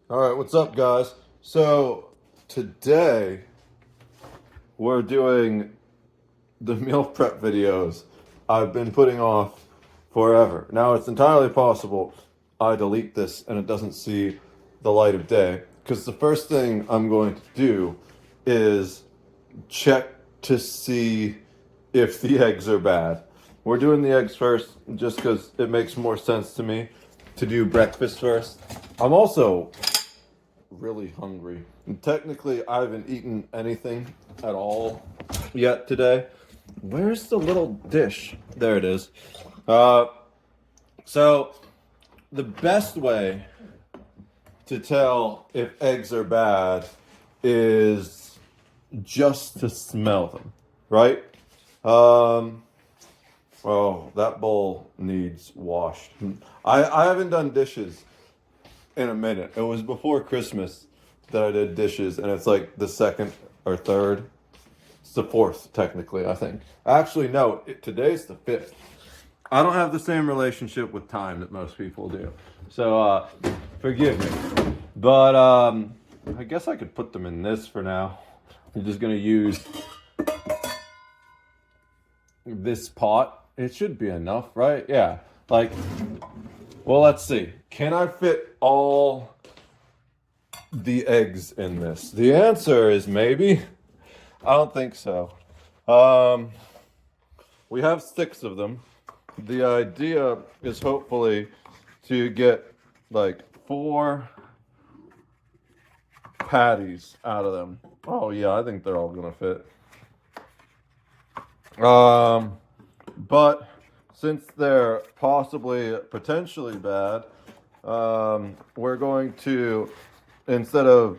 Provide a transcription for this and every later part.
All right, what's up, guys? So today we're doing the meal prep videos I've been putting off forever. Now it's entirely possible I delete this and it doesn't see the light of day because the first thing I'm going to do is check to see if the eggs are bad. We're doing the eggs first just because it makes more sense to me to do breakfast first. I'm also really hungry. And technically, I haven't eaten anything at all yet today. Where's the little dish? There it is. Uh, so, the best way to tell if eggs are bad is just to smell them, right? Um, oh, that bowl needs washed. I haven't done dishes in a minute. It was before Christmas that I did dishes, and it's like the second or third. It's the fourth, technically, I think. Actually, no, today's the fifth. I don't have the same relationship with time that most people do. So, forgive me. But, I guess I could put them in this for now. I'm just going to use this pot. It should be enough, right? Yeah. Like, well, let's see. Can I fit all the eggs in this? The answer is maybe. I don't think so. We have 6 of them. The idea is hopefully to get like 4 patties out of them. Oh yeah, I think they're all gonna fit. But since they're potentially bad, we're going to, instead of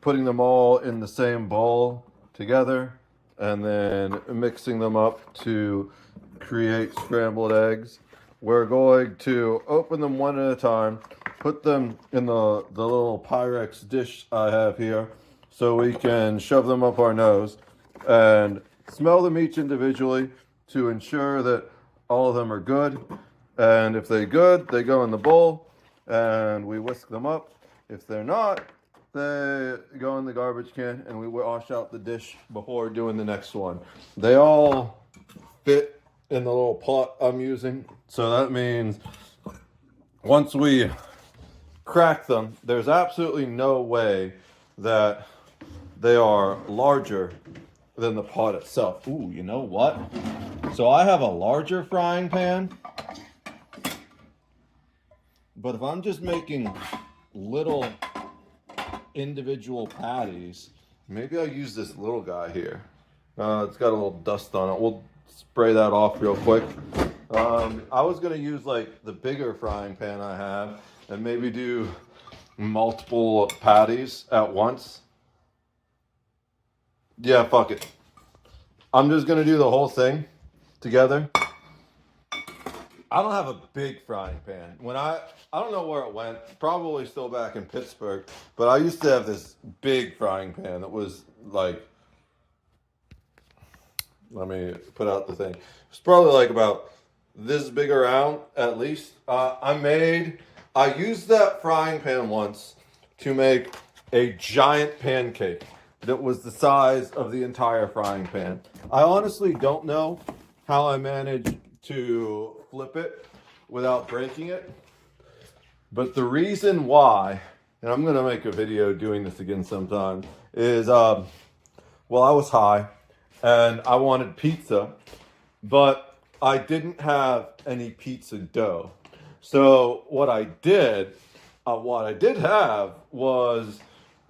putting them all in the same bowl together and then mixing them up to create scrambled eggs, we're going to open them one at a time, put them in the little Pyrex dish I have here so we can shove them up our nose and smell them each individually to ensure that all of them are good. And if they're good, they go in the bowl and we whisk them up. If they're not, they go in the garbage can and we wash out the dish before doing the next one. They all fit in the little pot I'm using. So that means once we crack them, there's absolutely no way that they are larger than the pot itself. Ooh, you know what? So I have a larger frying pan, but if I'm just making little individual patties, maybe I'll use this little guy here. It's got a little dust on it. We'll spray that off real quick. I was gonna use like the bigger frying pan I have and maybe do multiple patties at once. Yeah, fuck it. I'm just gonna do the whole thing together. I don't have a big frying pan. I don't know where it went. Probably still back in Pittsburgh. But I used to have this big frying pan that was like, let me put out the thing. It's probably like about this big around at least. I used that frying pan once to make a giant pancake that was the size of the entire frying pan. I honestly don't know how I managed to flip it without breaking it. But the reason why, and I'm going to make a video doing this again sometime, is, well, I was high and I wanted pizza, but I didn't have any pizza dough. So what I did have was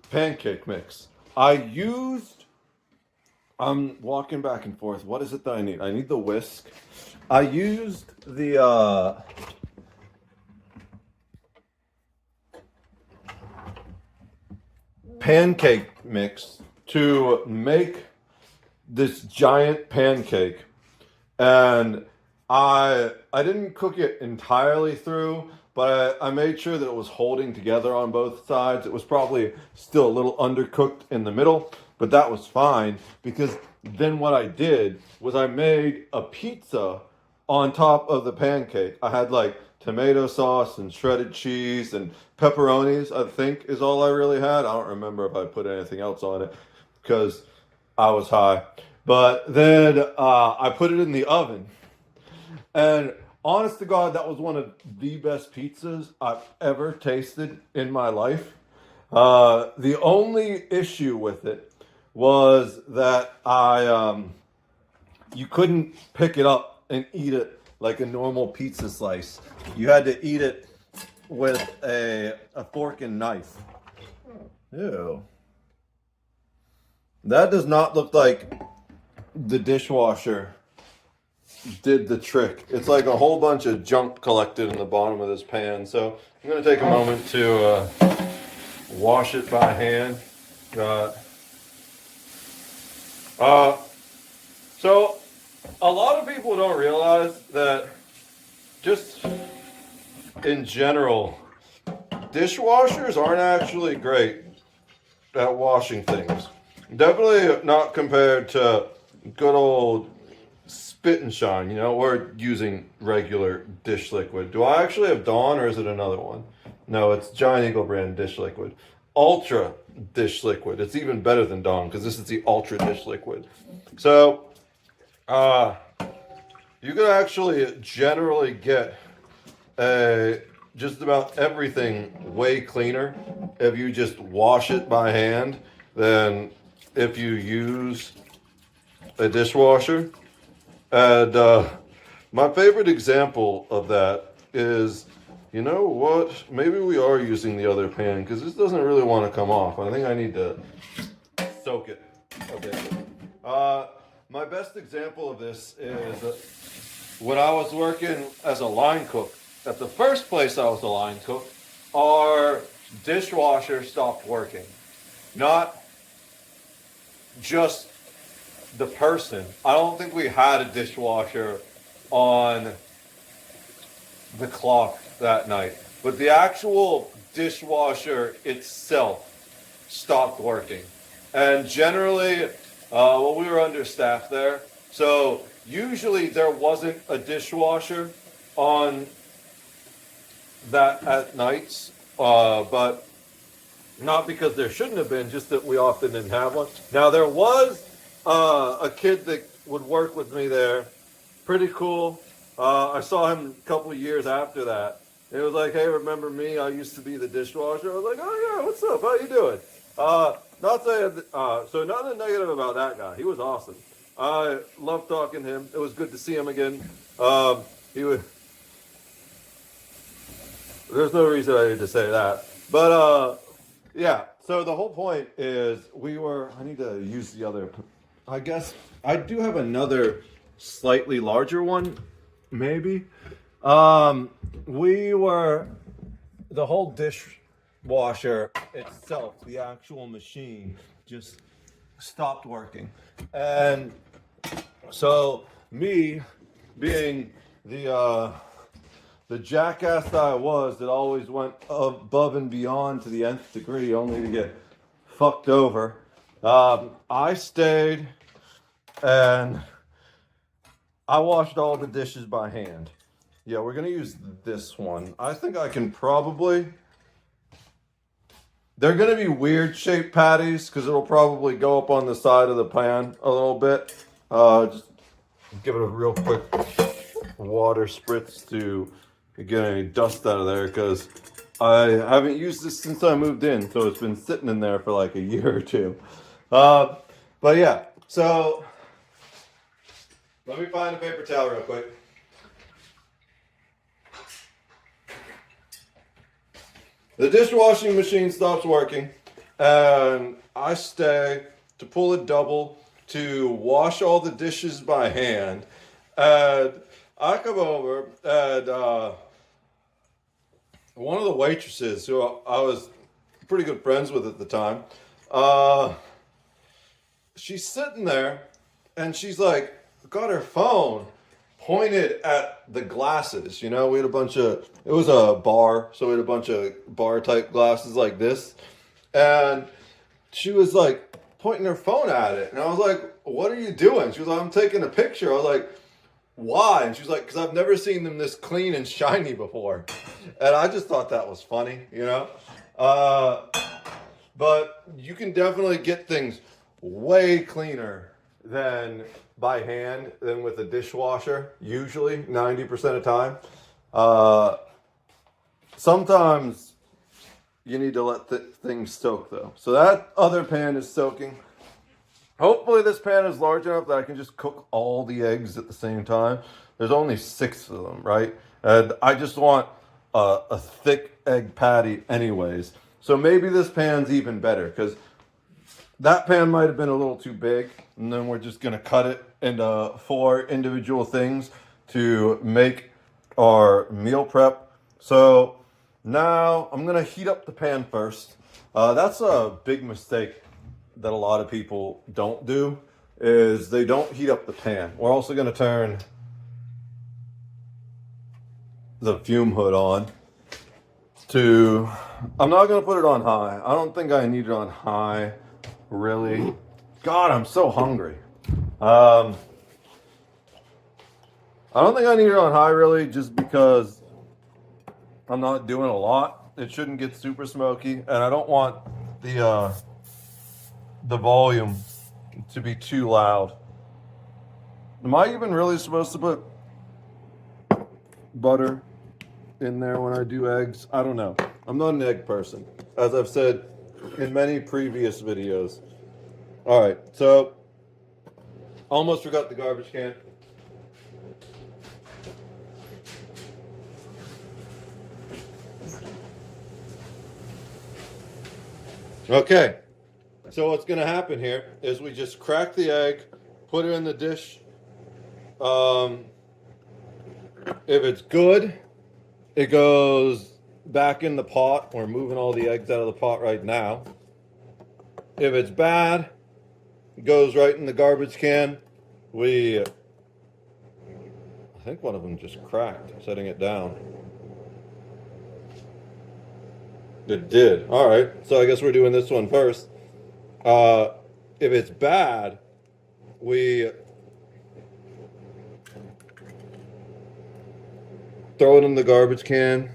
pancake mix. I'm walking back and forth. What is it that I need? I need the whisk. I used the pancake mix to make this giant pancake, and I didn't cook it entirely through, but I made sure that it was holding together on both sides. It was probably still a little undercooked in the middle, but that was fine because then what I did was I made a pizza on top of the pancake. I had like tomato sauce and shredded cheese and pepperonis, I think is all I really had. I don't remember if I put anything else on it because I was high. But then I put it in the oven. And honest to God, that was one of the best pizzas I've ever tasted in my life. The only issue with it was that you couldn't pick it up and eat it like a normal pizza slice. You had to eat it with a fork and knife. Ew. That does not look like the dishwasher did the trick. It's like a whole bunch of junk collected in the bottom of this pan. So I'm going to take a moment to wash it by hand. So a lot of people don't realize that just in general, dishwashers aren't actually great at washing things. Definitely not compared to good old Spit and Shine. You know, we're using regular dish liquid. Do I actually have Dawn or is it another one? No, it's Giant Eagle brand dish liquid. Ultra dish liquid. It's even better than Dawn because this is the ultra dish liquid. So, you can actually generally get just about everything way cleaner if you just wash it by hand than if you use a dishwasher. And my favorite example of that is, you know what? Maybe we are using the other pan because this doesn't really want to come off. I think I need to soak it a bit. My best example of this is when I was working as a line cook. At the first place I was a line cook, our dishwasher stopped working. Not just the person. I don't think we had a dishwasher on the clock that night, but the actual dishwasher itself stopped working. And generally, well, we were understaffed there, so usually there wasn't a dishwasher on that at nights, but not because there shouldn't have been, just that we often didn't have one. Now there was a kid that would work with me there, pretty cool. I saw him a couple of years after that. It was like, hey, remember me? I used to be the dishwasher. I was like, oh yeah, what's up? How you doing? Not saying, so nothing negative about that guy. He was awesome. I loved talking to him. It was good to see him again. There's no reason I need to say that. But, yeah. So the whole point is I need to use the other, I guess, I do have another slightly larger one, maybe. The whole dishwasher itself, the actual machine, just stopped working. And so me being the jackass that I was that always went above and beyond to the nth degree only to get fucked over, I stayed and I washed all the dishes by hand. Yeah, we're going to use this one. I think I can probably... They're going to be weird shaped patties because it'll probably go up on the side of the pan a little bit. Just give it a real quick water spritz to get any dust out of there because I haven't used this since I moved in. So it's been sitting in there for like a year or two. But yeah, so let me find a paper towel real quick. The dishwashing machine stops working, and I stay to pull a double to wash all the dishes by hand. And I come over, and one of the waitresses, who I was pretty good friends with at the time, she's sitting there, and she's like, got her phone pointed at the glasses. You know, we had a bunch of, it was a bar, so we had a bunch of bar type glasses like this, and she was like pointing her phone at it, and I was like, what are you doing? She was like, I'm taking a picture. I was like, why? And she's like, because I've never seen them this clean and shiny before. And I just thought that was funny, you know? But you can definitely get things way cleaner than by hand than with a dishwasher, usually 90% of the time. Sometimes you need to let things soak though. So that other pan is soaking. Hopefully this pan is large enough that I can just cook all the eggs at the same time. There's only 6 of them, right? And I just want a thick egg patty anyways. So maybe this pan's even better because that pan might have been a little too big. And then we're just gonna cut it into 4 individual things to make our meal prep. So now I'm gonna heat up the pan first. That's a big mistake that a lot of people don't do, is they don't heat up the pan. We're also gonna turn the fume hood on I'm not gonna put it on high. I don't think I need it on high, really. God, I'm so hungry. I don't think I need it on high really, just because I'm not doing a lot. It shouldn't get super smoky, and I don't want the volume to be too loud. Am I even really supposed to put butter in there when I do eggs? I don't know. I'm not an egg person, as I've said in many previous videos. All right, so almost forgot the garbage can. Okay, so what's gonna happen here is we just crack the egg, put it in the dish. If it's good, it goes back in the pot. We're moving all the eggs out of the pot right now. If it's bad, it goes right in the garbage can. I think one of them just cracked, setting it down. It did. All right, so I guess we're doing this one first. If it's bad, we throw it in the garbage can.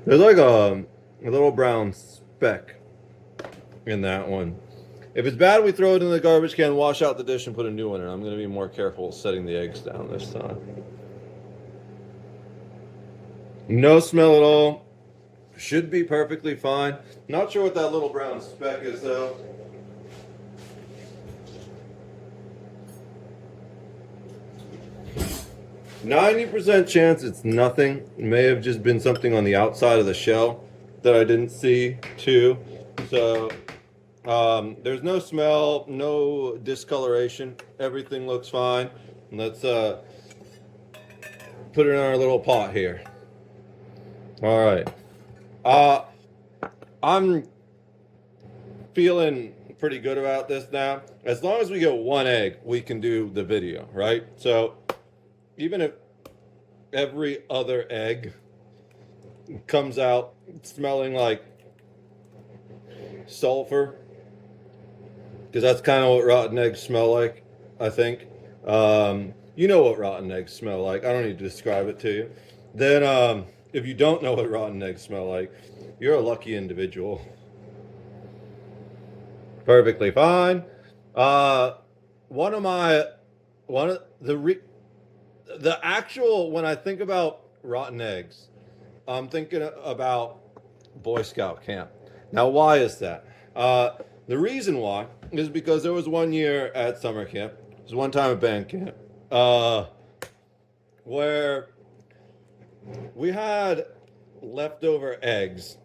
There's like a little brown speck in that one. If it's bad, we throw it in the garbage can, wash out the dish, and put a new one in. I'm going to be more careful setting the eggs down this time. No smell at all. Should be perfectly fine. Not sure what that little brown speck is though. %90 chance it's nothing. It may have just been something on the outside of the shell that I didn't see too. So there's no smell, no discoloration. Everything looks fine. Let's put it in our little pot here. All right. I'm feeling pretty good about this now. As long as we get 1 egg, we can do the video, right? So even if every other egg comes out smelling like sulfur, because that's kind of what rotten eggs smell like, I think. You know what rotten eggs smell like. I don't need to describe it to you. Then if you don't know what rotten eggs smell like, you're a lucky individual. Perfectly fine. When I think about rotten eggs, I'm thinking about Boy Scout camp. Now, why is that? The reason why is because there was one year at summer camp, there was one time at band camp, where we had leftover eggs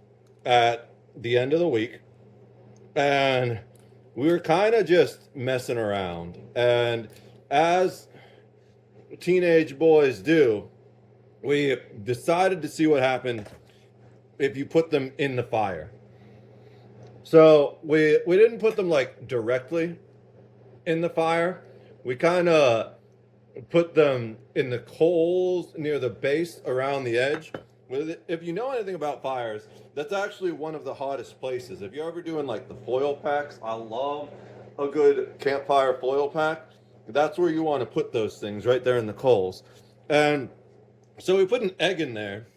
at the end of the week, and we were kind of just messing around. And as teenage boys do, we decided to see what happened if you put them in the fire. So we didn't put them like directly in the fire. We kind of put them in the coals near the base around the edge. If you know anything about fires, that's actually one of the hottest places. If you're ever doing like the foil packs, I love a good campfire foil pack, that's where you want to put those things, right there in the coals. And so we put an egg in there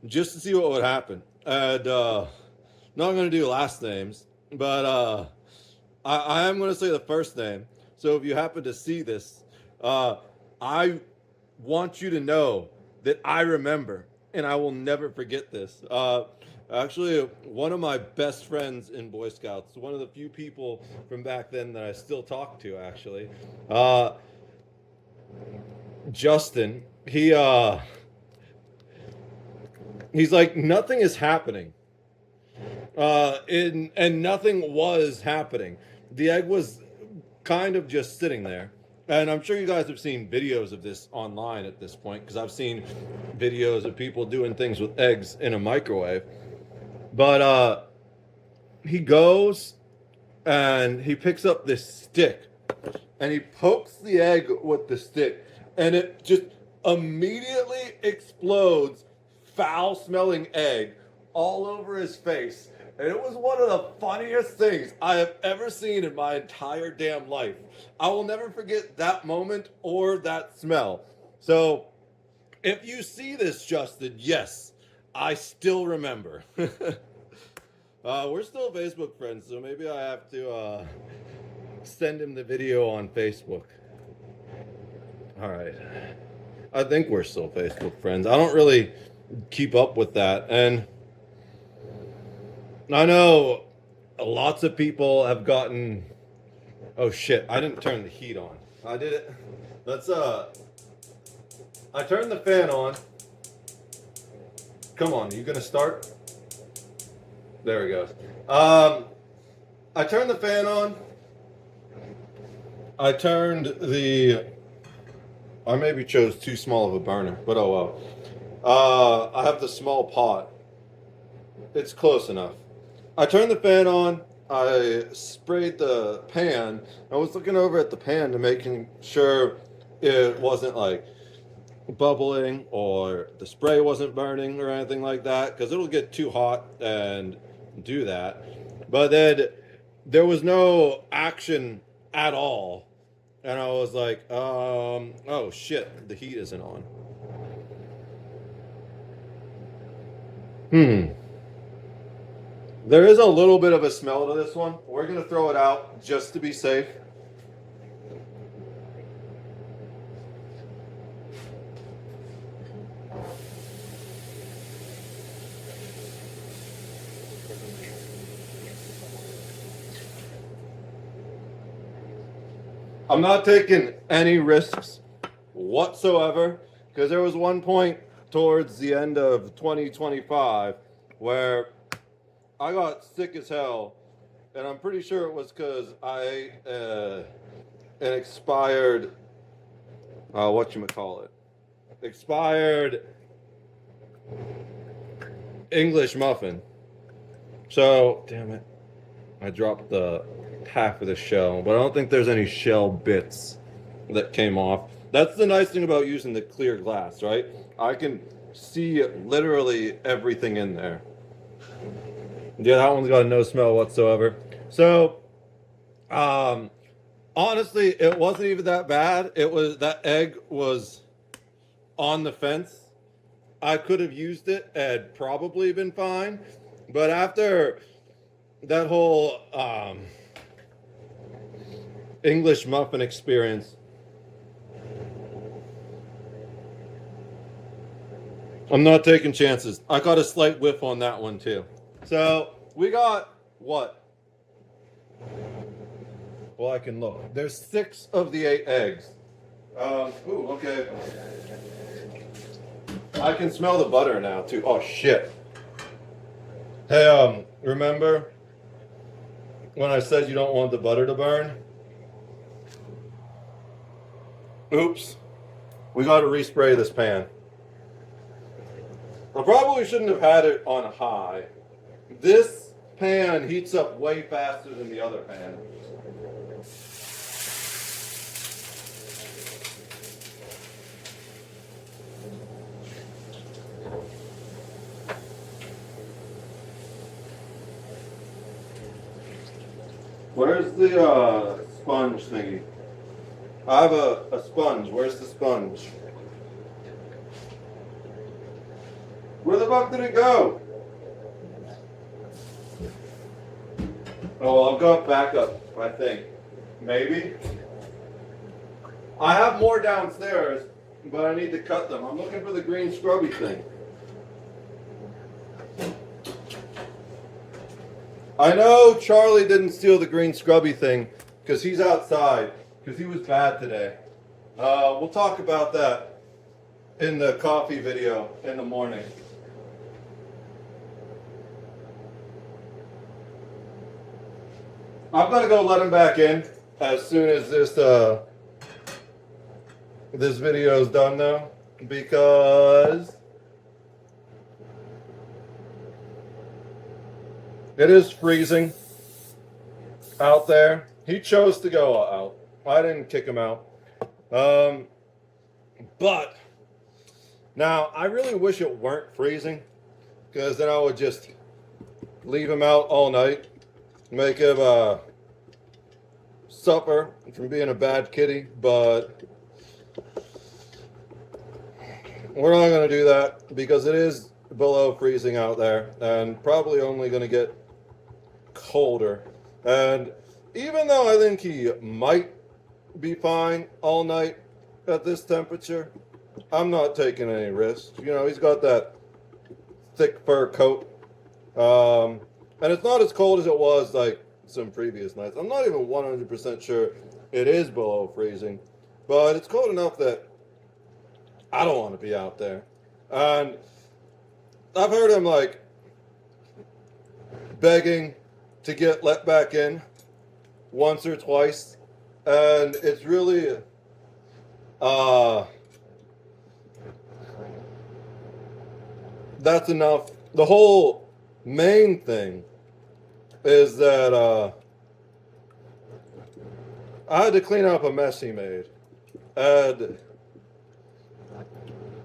just to see what would happen. And not going to do last names, but I am going to say the first name. So if you happen to see this, I want you to know that I remember and I will never forget this. Actually, one of my best friends in Boy Scouts, one of the few people from back then that I still talk to, actually, Justin. He's like, nothing is happening. And nothing was happening. The egg was kind of just sitting there. And I'm sure you guys have seen videos of this online at this point, because I've seen videos of people doing things with eggs in a microwave. But he goes and he picks up this stick and he pokes the egg with the stick, and it just immediately explodes, foul smelling egg all over his face. And it was one of the funniest things I have ever seen in my entire damn life. I will never forget that moment or that smell. So if you see this, Justin, yes, I still remember. We're still Facebook friends, so maybe I have to send him the video on Facebook. All right. I think we're still Facebook friends. I don't really keep up with that. And I know lots of people have gotten. Oh shit, I didn't turn the heat on. I did it. I turned the fan on. Come on, are you gonna start? There it goes. I turned the fan on. I maybe chose too small of a burner, but oh well. I have the small pot. It's close enough. I turned the fan on. I sprayed the pan. I was looking over at the pan to making sure it wasn't like bubbling or the spray wasn't burning or anything like that, because it'll get too hot and do that. But then there was no action at all. And I was like, oh shit, the heat isn't on. There is a little bit of a smell to this one. We're going to throw it out just to be safe. I'm not taking any risks whatsoever, because there was one point towards the end of 2025 where I got sick as hell, and I'm pretty sure it was because I ate an expired, expired English muffin. So, damn it, I dropped the half of the shell, but I don't think there's any shell bits that came off. That's the nice thing about using the clear glass, right? I can see literally everything in there. Yeah, that one's got no smell whatsoever. So, honestly, it wasn't even that bad. That egg was on the fence. I could have used it and probably been fine. But after that whole English muffin experience, I'm not taking chances. I got a slight whiff on that one too. So we got what? Well, I can look. There's 6 of the 8 eggs. Ooh, okay. I can smell the butter now too. Oh shit. Hey, remember when I said you don't want the butter to burn? Oops. We got to respray this pan. I probably shouldn't have had it on high. This pan heats up way faster than the other pan. Where's the sponge thingy? I have a sponge. Where's the sponge? Where the fuck did it go? Oh, I've got backup, I think. Maybe. I have more downstairs, but I need to cut them. I'm looking for the green scrubby thing. I know Charlie didn't steal the green scrubby thing because he's outside, because he was bad today. We'll talk about that in the coffee video in the morning. I'm gonna go let him back in as soon as this video is done though, because it is freezing out there. He chose to go out. I didn't kick him out. But now I really wish it weren't freezing, because then I would just leave him out all night, make him suffer from being a bad kitty, but we're not going to do that because it is below freezing out there and probably only going to get colder. And even though I think he might be fine all night at this temperature, I'm not taking any risks. You know, he's got that thick fur coat. And it's not as cold as it was like some previous nights. I'm not even 100% sure it is below freezing, but it's cold enough that I don't want to be out there. And I've heard him like begging to get let back in once or twice, and it's really that's enough. The whole main thing is that I had to clean up a mess he made, and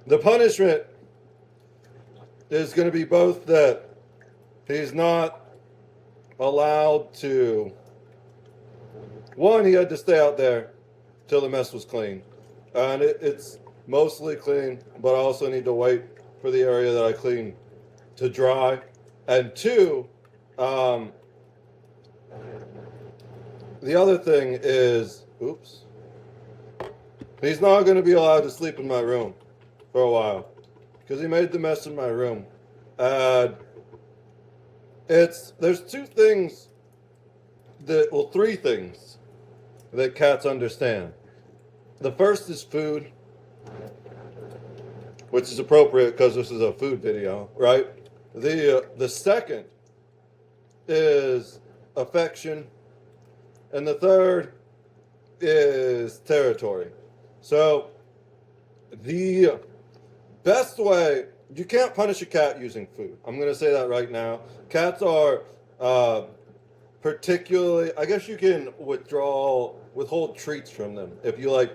the punishment is going to be both that he's not allowed to, one, he had to stay out there till the mess was clean, and it's mostly clean, but I also need to wait for the area that I clean to dry. And two, the other thing is, oops, he's not going to be allowed to sleep in my room for a while because he made the mess in my room. There's two things three things that cats understand. The first is food, which is appropriate because this is a food video, right? The second is affection, and the third is territory. So the best way, you can't punish a cat using food. I'm going to say that right now. Cats are particularly, I guess you can withhold treats from them if you like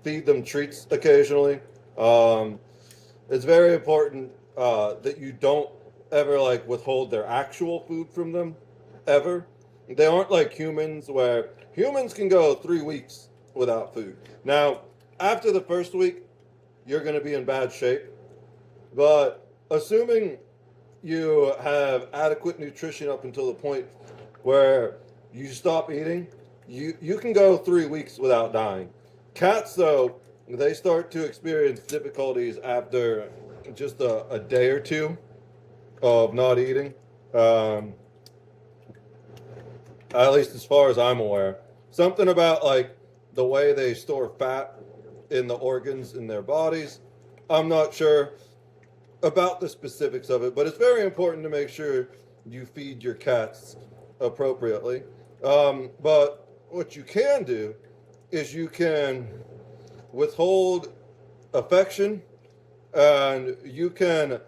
feed them treats occasionally. It's very important that you don't ever like withhold their actual food from them, ever. They aren't like humans, where humans can go 3 weeks without food. Now, after the first week, you're going to be in bad shape. But assuming you have adequate nutrition up until the point where you stop eating, you can go 3 weeks without dying. Cats, though, they start to experience difficulties after just a day or two of not eating. At least as far as I'm aware. Something about like the way they store fat in the organs in their bodies. I'm not sure about the specifics of it, but it's very important to make sure you feed your cats appropriately. But what you can do is you can withhold affection, and you can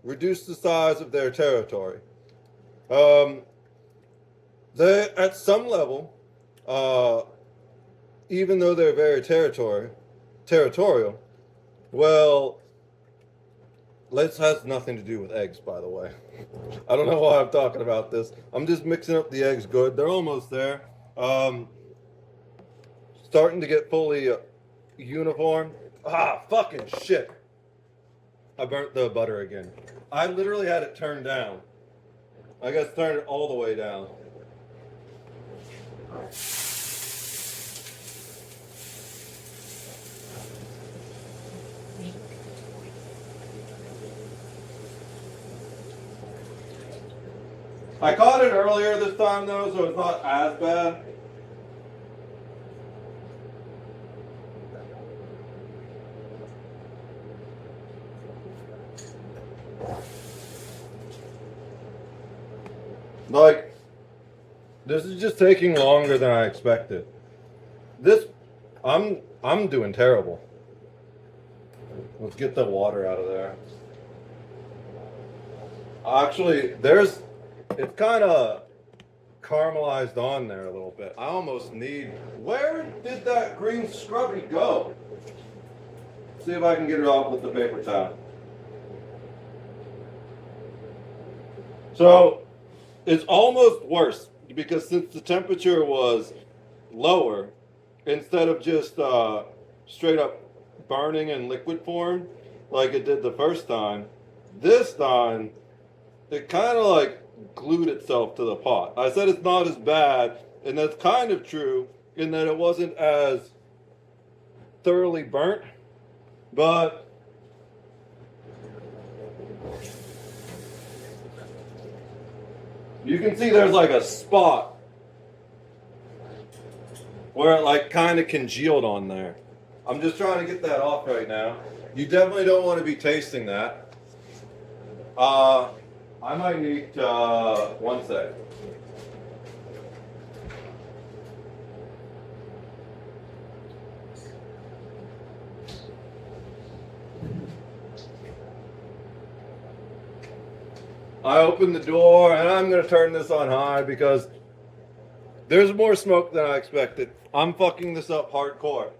reduce the size of their territory. They, at some level, even though they're very territorial, well, This has nothing to do with eggs, by the way. I don't know why I'm talking about this. I'm just mixing up the eggs good. They're almost there. Starting to get fully uniform. Ah, fucking shit. I burnt the butter again. I literally had it turned down. I guess turn it all the way down. I caught it earlier this time though, so it's not as bad. Like, this is just taking longer than I expected. I'm doing terrible. Let's get the water out of there. Actually, it's kind of caramelized on there a little bit. I almost need, where did that green scrubby go? See if I can get it off with the paper towel. So, it's almost worse because since the temperature was lower, instead of just straight up burning in liquid form like it did the first time, this time it kind of like glued itself to the pot. I said it's not as bad, and that's kind of true in that it wasn't as thoroughly burnt, but you can see there's like a spot where it like kind of congealed on there. I'm just trying to get that off right now. You definitely don't want to be tasting that. I might need one sec. I opened the door and I'm gonna turn this on high because there's more smoke than I expected. I'm fucking this up hardcore.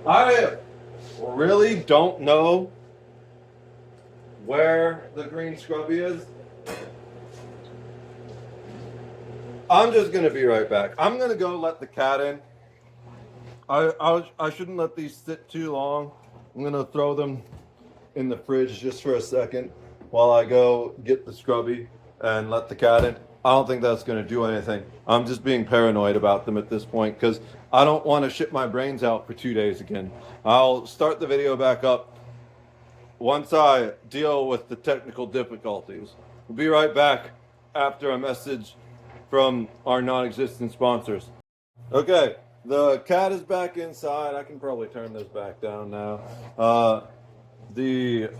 I really don't know where the green scrubby is. I'm just gonna be right back. I'm gonna go let the cat in. I shouldn't let these sit too long. I'm gonna throw them in the fridge just for a second while I go get the scrubby and let the cat in. I don't think that's gonna do anything. I'm just being paranoid about them at this point because I don't want to shit my brains out for 2 days again. I'll start the video back up once I deal with the technical difficulties. We'll be right back after a message from our non-existent sponsors. Okay, the cat is back inside. I can probably turn this back down now. The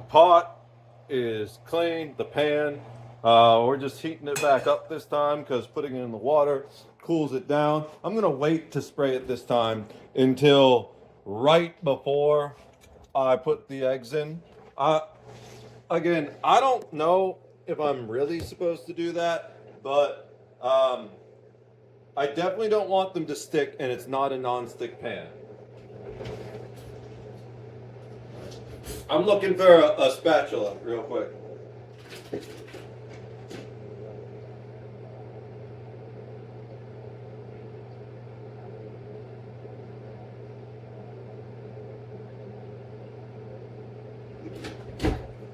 pot is clean, the pan. We're just heating it back up this time because putting it in the water cools it down. I'm gonna wait to spray it this time until right before I put the eggs in. Again, I don't know if I'm really supposed to do that, but I definitely don't want them to stick, and it's not a non-stick pan. I'm looking for a spatula real quick.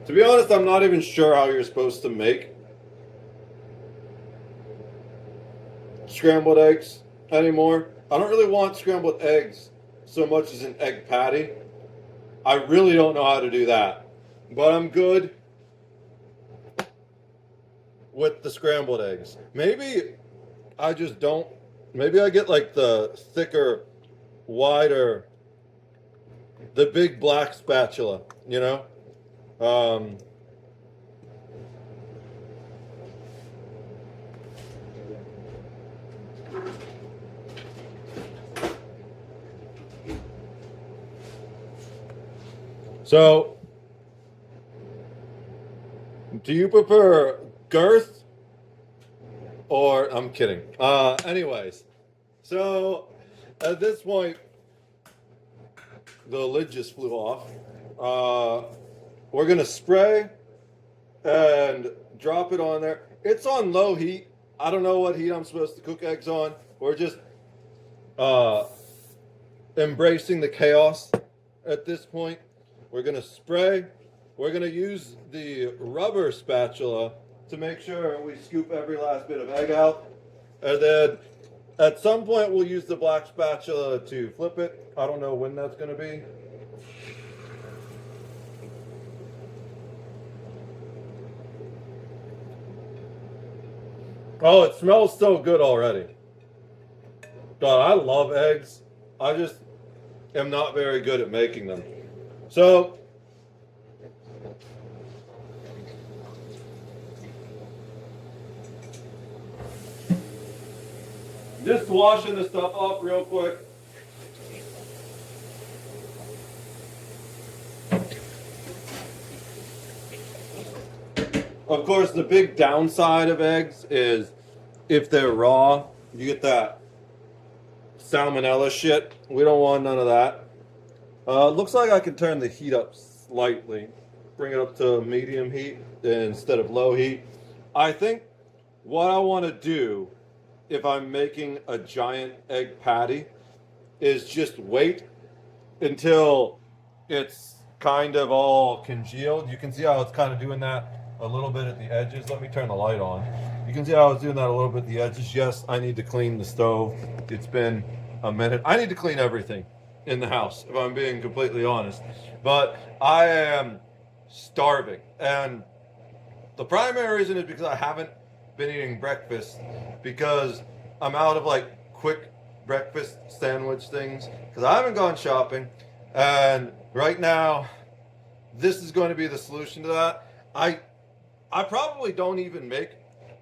To be honest, I'm not even sure how you're supposed to make scrambled eggs anymore. I don't really want scrambled eggs so much as an egg patty. I really don't know how to do that. But I'm good with the scrambled eggs. Maybe I just don't. Maybe I get like the thicker, wider, the big black spatula, you know? So, do you prefer girth or, I'm kidding. Anyways, so At this point, the lid just flew off. We're gonna spray and drop it on there. It's on low heat. I don't know what heat I'm supposed to cook eggs on. We're just embracing the chaos at this point. We're gonna spray. We're gonna use the rubber spatula to make sure we scoop every last bit of egg out. And then at some point we'll use the black spatula to flip it. I don't know when that's gonna be. Oh, it smells so good already. God, I love eggs. I just am not very good at making them. So, just washing this stuff up real quick. Of course, the big downside of eggs is if they're raw, you get that salmonella shit. We don't want none of that. Looks like I can turn the heat up slightly. Bring it up to medium heat instead of low heat. I think what I want to do if I'm making a giant egg patty is just wait until it's kind of all congealed. You can see how it's kind of doing that a little bit at the edges. Let me turn the light on. You can see how I was doing that a little bit at the edges. Yes, I need to clean the stove. It's been a minute. I need to clean everything in the house, if I'm being completely honest. But I am starving. And the primary reason is because I haven't been eating breakfast, because I'm out of like quick breakfast sandwich things, because I haven't gone shopping. And right now, this is going to be the solution to that. I probably don't even make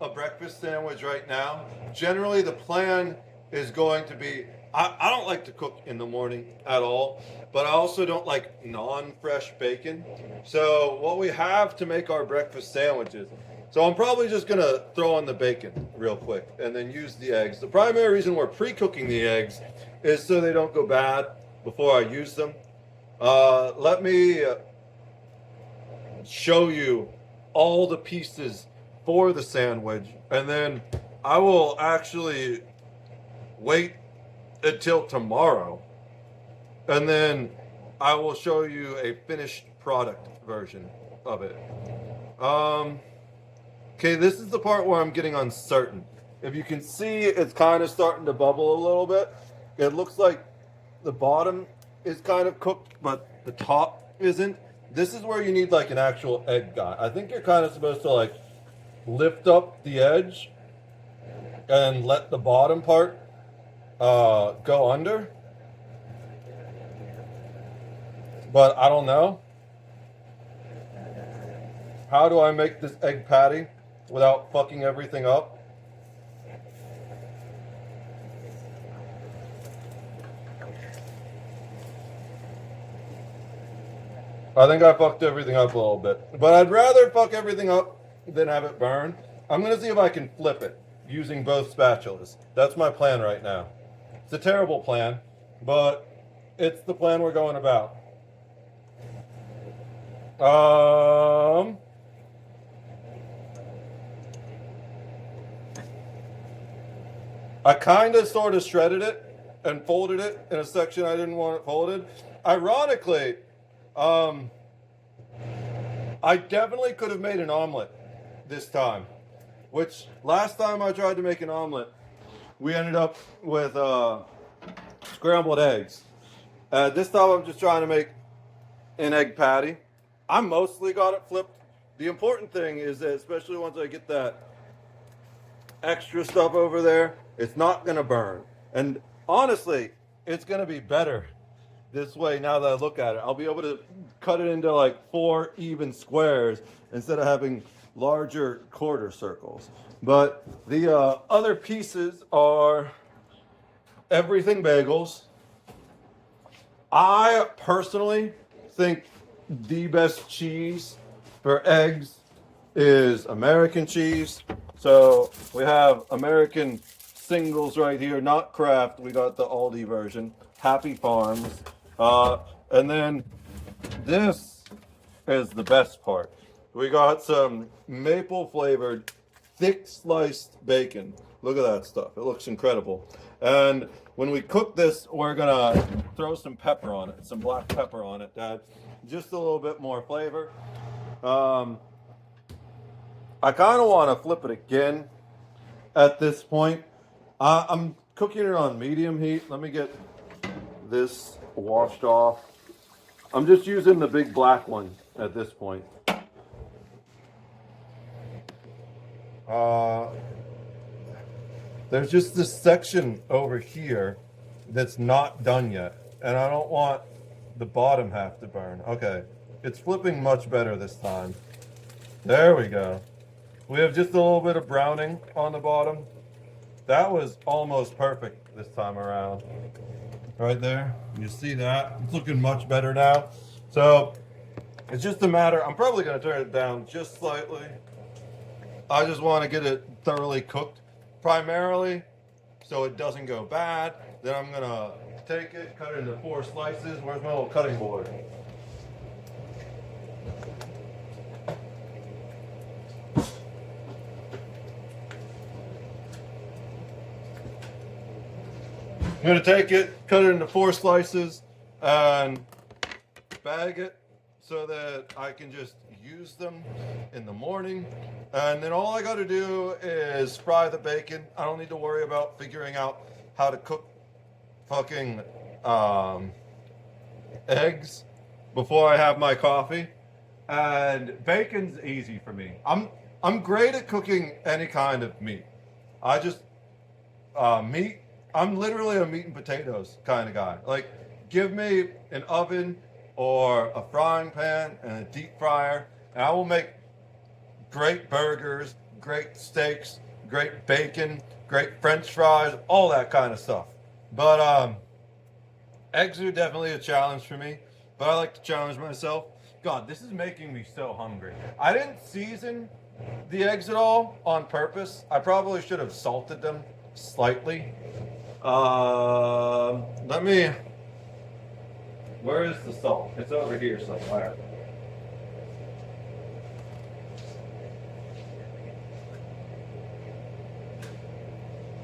a breakfast sandwich right now. Generally, the plan is going to be, I don't like to cook in the morning at all, but I also don't like non-fresh bacon. So what we have to make our breakfast sandwiches, so I'm probably just going to throw on the bacon real quick and then use the eggs. The primary reason we're pre-cooking the eggs is so they don't go bad before I use them. Let me show you all the pieces for the sandwich, and then I will actually wait until tomorrow, and then I will show you a finished product version of it. Okay, this is the part where I'm getting uncertain. If you can see, it's kind of starting to bubble a little bit. It looks like the bottom is kind of cooked, but the top isn't. This is where you need like an actual egg guy. I think you're kind of supposed to like lift up the edge and let the bottom part go under. But I don't know. How do I make this egg patty without fucking everything up? I think I fucked everything up a little bit. But I'd rather fuck everything up than have it burn. I'm going to see if I can flip it using both spatulas. That's my plan right now. It's a terrible plan, but it's the plan we're going about. I kind of sort of shredded it and folded it in a section I didn't want it folded. Ironically, I definitely could have made an omelet this time, which last time I tried to make an omelet, we ended up with scrambled eggs. This time I'm just trying to make an egg patty. I mostly got it flipped. The important thing is that, especially once I get that extra stuff over there, it's not going to burn. And honestly, it's going to be better this way now that I look at it. I'll be able to cut it into like 4 even squares instead of having larger quarter circles. But the other pieces are everything bagels. I personally think the best cheese for eggs is American cheese. So we have American singles right here, not Kraft. We got the Aldi version, Happy Farms. And then this is the best part. We got some maple flavored, thick sliced bacon. Look at that stuff. It looks incredible. And when we cook this, we're gonna throw some pepper on it, some black pepper on it, Dad. Just a little bit more flavor. I kind of want to flip it again at this point. I'm cooking it on medium heat. Let me get this washed off. I'm just using the big black one at this point. There's just this section over here that's not done yet, and I don't want the bottom half to burn. Okay, it's flipping much better this time. There we go. We have just a little bit of browning on the bottom. That was almost perfect this time around. Right there, you see that? It's looking much better now. So it's just a matter, I'm probably gonna turn it down just slightly. I just wanna get it thoroughly cooked, primarily so it doesn't go bad. Then I'm gonna take it, cut it into 4 slices. Where's my little cutting board? I'm gonna take it, cut it into 4 slices, and bag it so that I can just use them in the morning. And then all I gotta do is fry the bacon. I don't need to worry about figuring out how to cook fucking eggs before I have my coffee. And bacon's easy for me. I'm great at cooking any kind of meat. I just meat. I'm literally a meat and potatoes kind of guy. Like, give me an oven or a frying pan and a deep fryer, and I will make great burgers, great steaks, great bacon, great French fries, all that kind of stuff. But eggs are definitely a challenge for me, but I like to challenge myself. God, this is making me so hungry. I didn't season the eggs at all on purpose. I probably should have salted them slightly. Where is the salt? It's over here somewhere.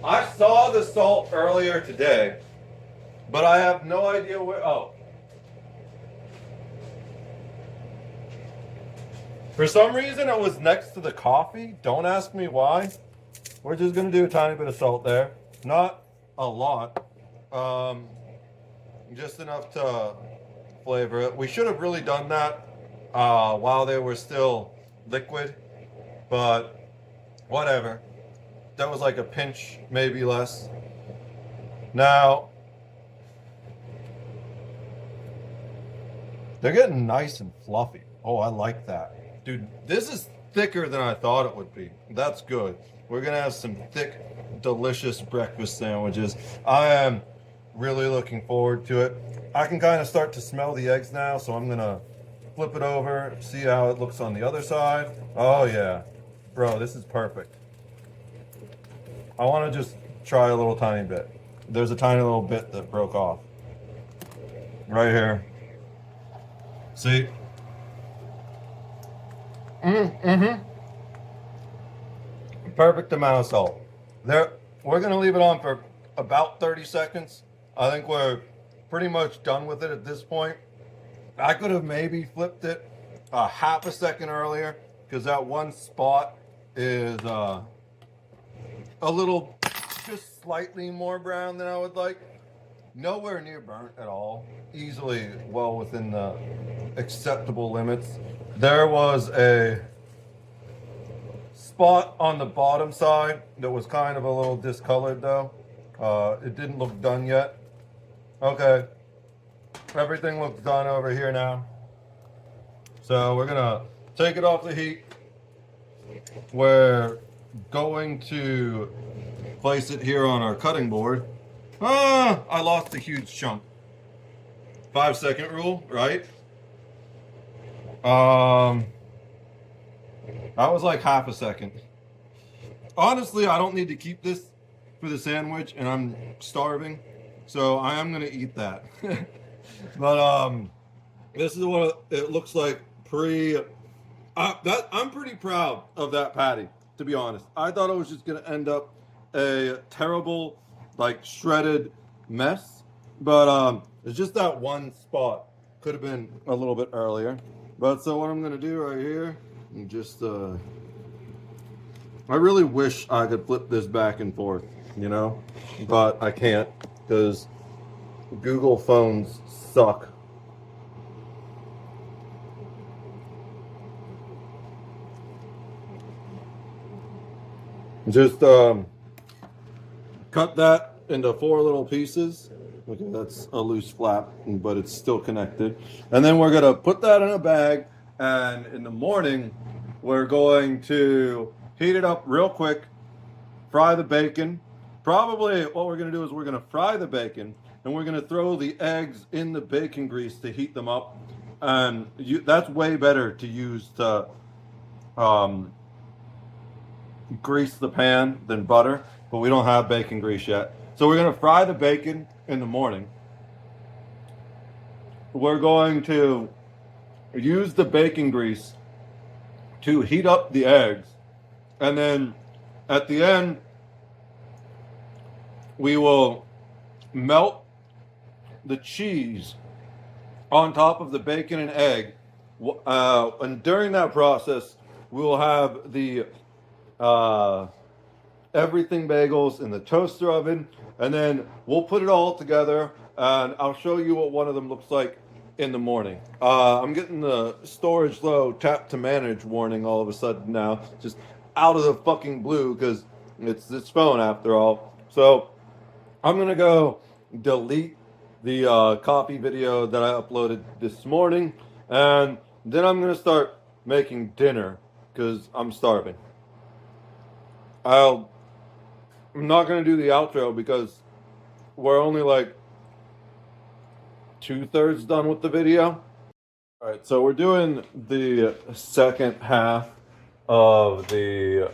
I saw the salt earlier today, but I have no idea where. Oh. For some reason, it was next to the coffee. Don't ask me why. We're just going to do a tiny bit of salt there. Not a lot. Just enough to flavor it. We should have really done that while they were still liquid, but whatever. That was like a pinch, maybe less. Now, they're getting nice and fluffy. Oh, I like that. Dude, this is thicker than I thought it would be. That's good. We're going to have some thick, delicious breakfast sandwiches. I am really looking forward to it. I can kind of start to smell the eggs now, so I'm going to flip it over, see how it looks on the other side. Oh, yeah. Bro, this is perfect. I want to just try a little tiny bit. There's a tiny little bit that broke off. Right here. See? Perfect amount of salt. There, we're going to leave it on for about 30 seconds. I think we're pretty much done with it at this point. I could have maybe flipped it a half a second earlier because that one spot is a little just slightly more brown than I would like. Nowhere near burnt at all. Easily well within the acceptable limits. There was a spot on the bottom side that was kind of a little discolored though. It didn't look done yet. Okay. Everything looks done over here now. So we're gonna take it off the heat. We're going to place it here on our cutting board. I lost a huge chunk. 5-second rule, right? That was like half a second. Honestly, I don't need to keep this for the sandwich, and I'm starving, so I am gonna eat that. But this is what it looks like pre. That I'm pretty proud of that patty, to be honest. I thought it was just gonna end up a terrible, like shredded mess, but it's just that one spot. Could have been a little bit earlier. But so what I'm gonna do right here, and just I really wish I could flip this back and forth, you know, but I can't because Google phones suck. Just cut that into 4 little pieces. Okay, that's a loose flap, but it's still connected. And then we're gonna put that in a bag, and in the morning, we're going to heat it up real quick, fry the bacon. Probably what we're gonna do is we're gonna fry the bacon, and we're gonna throw the eggs in the bacon grease to heat them up. And that's way better to use to grease the pan than butter, but we don't have bacon grease yet. So we're gonna fry the bacon in the morning. We're going to use the bacon grease to heat up the eggs, and then at the end we will melt the cheese on top of the bacon and egg, and during that process we will have the everything bagels in the toaster oven, and then we'll put it all together, and I'll show you what one of them looks like in the morning. I'm getting the storage low, tap to manage warning all of a sudden now, just out of the fucking blue, because it's this phone after all. So I'm gonna go delete the coffee video that I uploaded this morning, and then I'm gonna start making dinner because I'm starving. I'm not gonna do the outro because we're only like 2/3 done with the video. All right, so we're doing the second half of the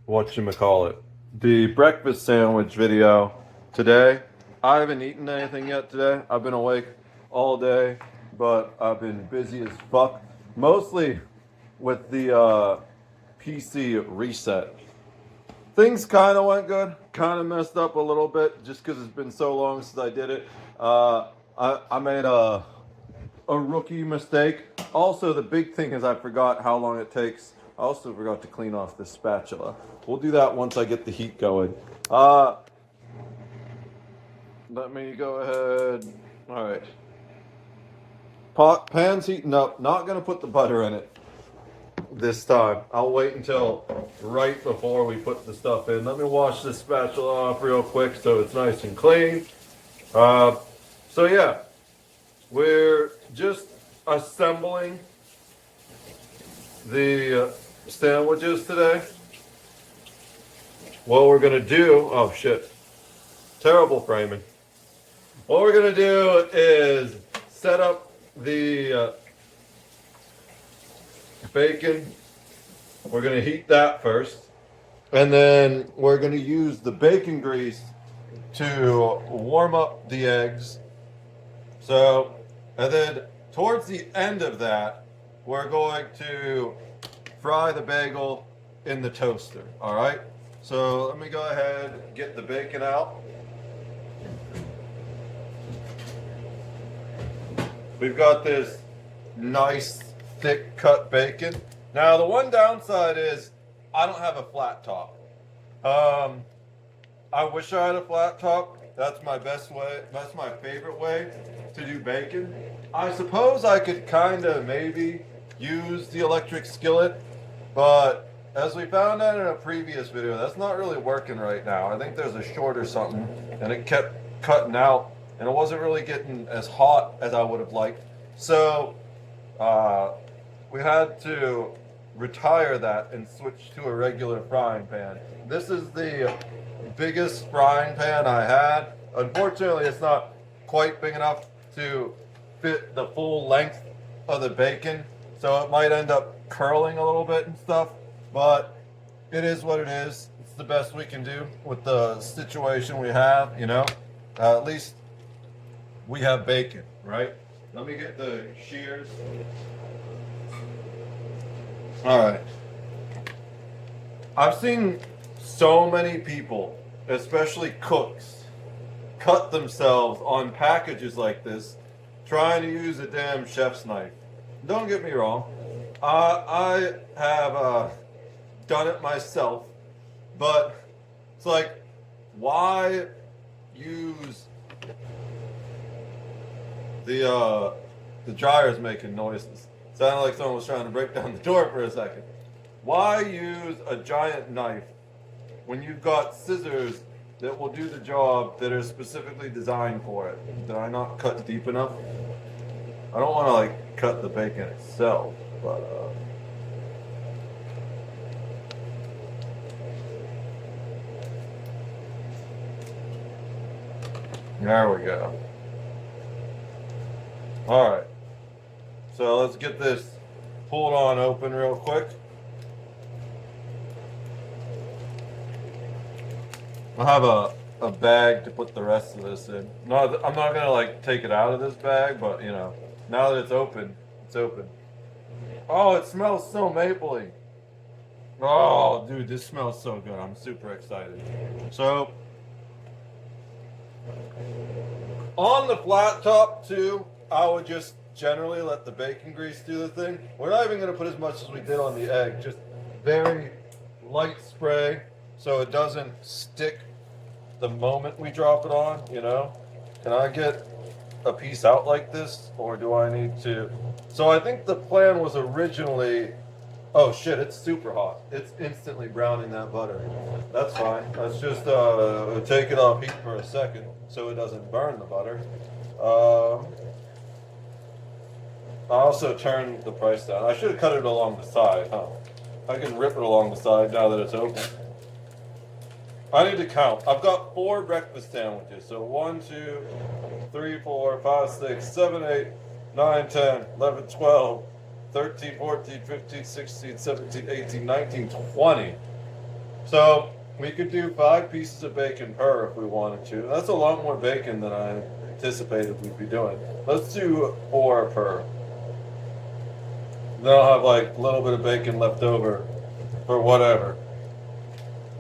whatchamacallit, the breakfast sandwich video today. I haven't eaten anything yet today. I've been awake all day, but I've been busy as fuck, mostly with the PC reset. Things kind of went good, kind of messed up a little bit just because it's been so long since I did it. I made a rookie mistake. Also, the big thing is I forgot how long it takes. I also forgot to clean off this spatula. We'll do that once I get the heat going. Let me go ahead. All right. Pan's heating up. Not going to put the butter in it this time. I'll wait until right before we put the stuff in. Let me wash this spatula off real quick so it's nice and clean. So yeah, we're just assembling the sandwiches today. What we're gonna do, oh shit, terrible framing. What we're gonna do is set up the bacon. We're gonna heat that first, and then we're gonna use the bacon grease to warm up the eggs. So, and then towards the end of that, we're going to fry the bagel in the toaster. All right. So let me go ahead and get the bacon out. We've got this nice thick cut bacon. Now the one downside is I don't have a flat top. I wish I had a flat top. That's my best way. That's my favorite way to do bacon. I suppose I could kind of maybe use the electric skillet, but as we found out in a previous video, that's not really working right now. I think there's a short or something, and it kept cutting out, and it wasn't really getting as hot as I would have liked. So we had to retire that and switch to a regular frying pan. This is the biggest frying pan I had. Unfortunately, it's not quite big enough to fit the full length of the bacon, so it might end up curling a little bit and stuff, but it is what it is. it's the best we can do with the situation we have, you know. At least we have bacon, right? Let me get the shears. All right. I've seen so many people, especially cooks, cut themselves on packages like this trying to use a damn chef's knife. Don't get me wrong. I have done it myself, but it's like, why use the dryer's making noises? Sounded like someone was trying to break down the door for a second. Why use a giant knife when you've got scissors that will do the job that are specifically designed for it? Did I not cut deep enough? I don't want to like cut the bacon itself, but there we go. All right. So let's get this pulled on open real quick. I'll have a bag to put the rest of this in. I'm not gonna like take it out of this bag, but you know, now that it's open, it's open. Oh, it smells so mapley. Oh, dude, this smells so good. I'm super excited. So, on the flat top too, I would just generally let the bacon grease do the thing. We're not even gonna put as much as we did on the egg, just very light spray so it doesn't stick the moment we drop it on, you know? Can I get a piece out like this, or do I need to? So I think the plan was originally, oh shit, it's super hot. It's instantly browning that butter. That's fine. Let's just take it off heat for a second so it doesn't burn the butter. I also turned the price down. I should have cut it along the side, huh? I can rip it along the side now that it's open. I need to count. I've got 4 breakfast sandwiches. So 1, 2, 3, 4, 5, 6, 7, 8, 9, 10, 11, 12, 13, 14, 15, 16, 17, 18, 19, 20. So we could do 5 pieces of bacon per if we wanted to. That's a lot more bacon than I anticipated we'd be doing. Let's do 4 per. Then I'll have like a little bit of bacon left over for whatever.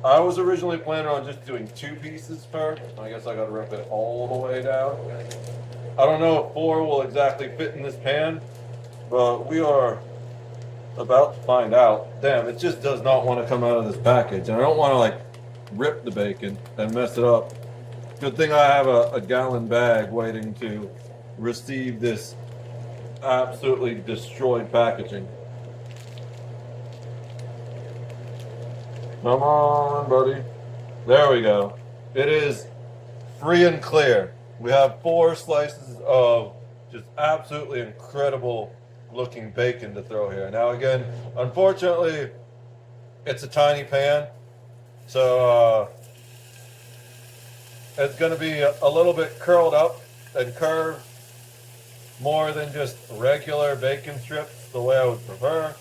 I was originally planning on just doing 2 pieces per. I guess I gotta rip it all the way down. I don't know if 4 will exactly fit in this pan, but we are about to find out. Damn, it just does not want to come out of this package. And I don't want to like rip the bacon and mess it up. Good thing I have a gallon bag waiting to receive this absolutely destroyed packaging. Come on, buddy. There we go. It is free and clear. We have 4 slices of just absolutely incredible looking bacon to throw here. Now again, unfortunately, it's a tiny pan, so it's going to be a little bit curled up and curved more than just regular bacon strips, the way I would prefer,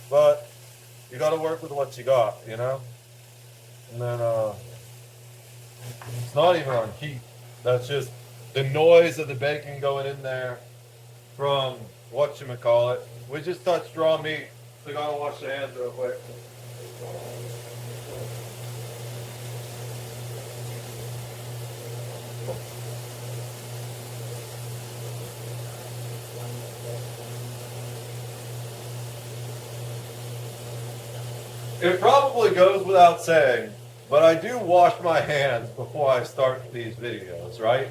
but you got to work with what you got, you know? And then it's not even on heat. That's just the noise of the bacon going in there from whatchamacallit. We just touched raw meat, so you gotta wash the hands real quick. It probably goes without saying, but I do wash my hands before I start these videos, right?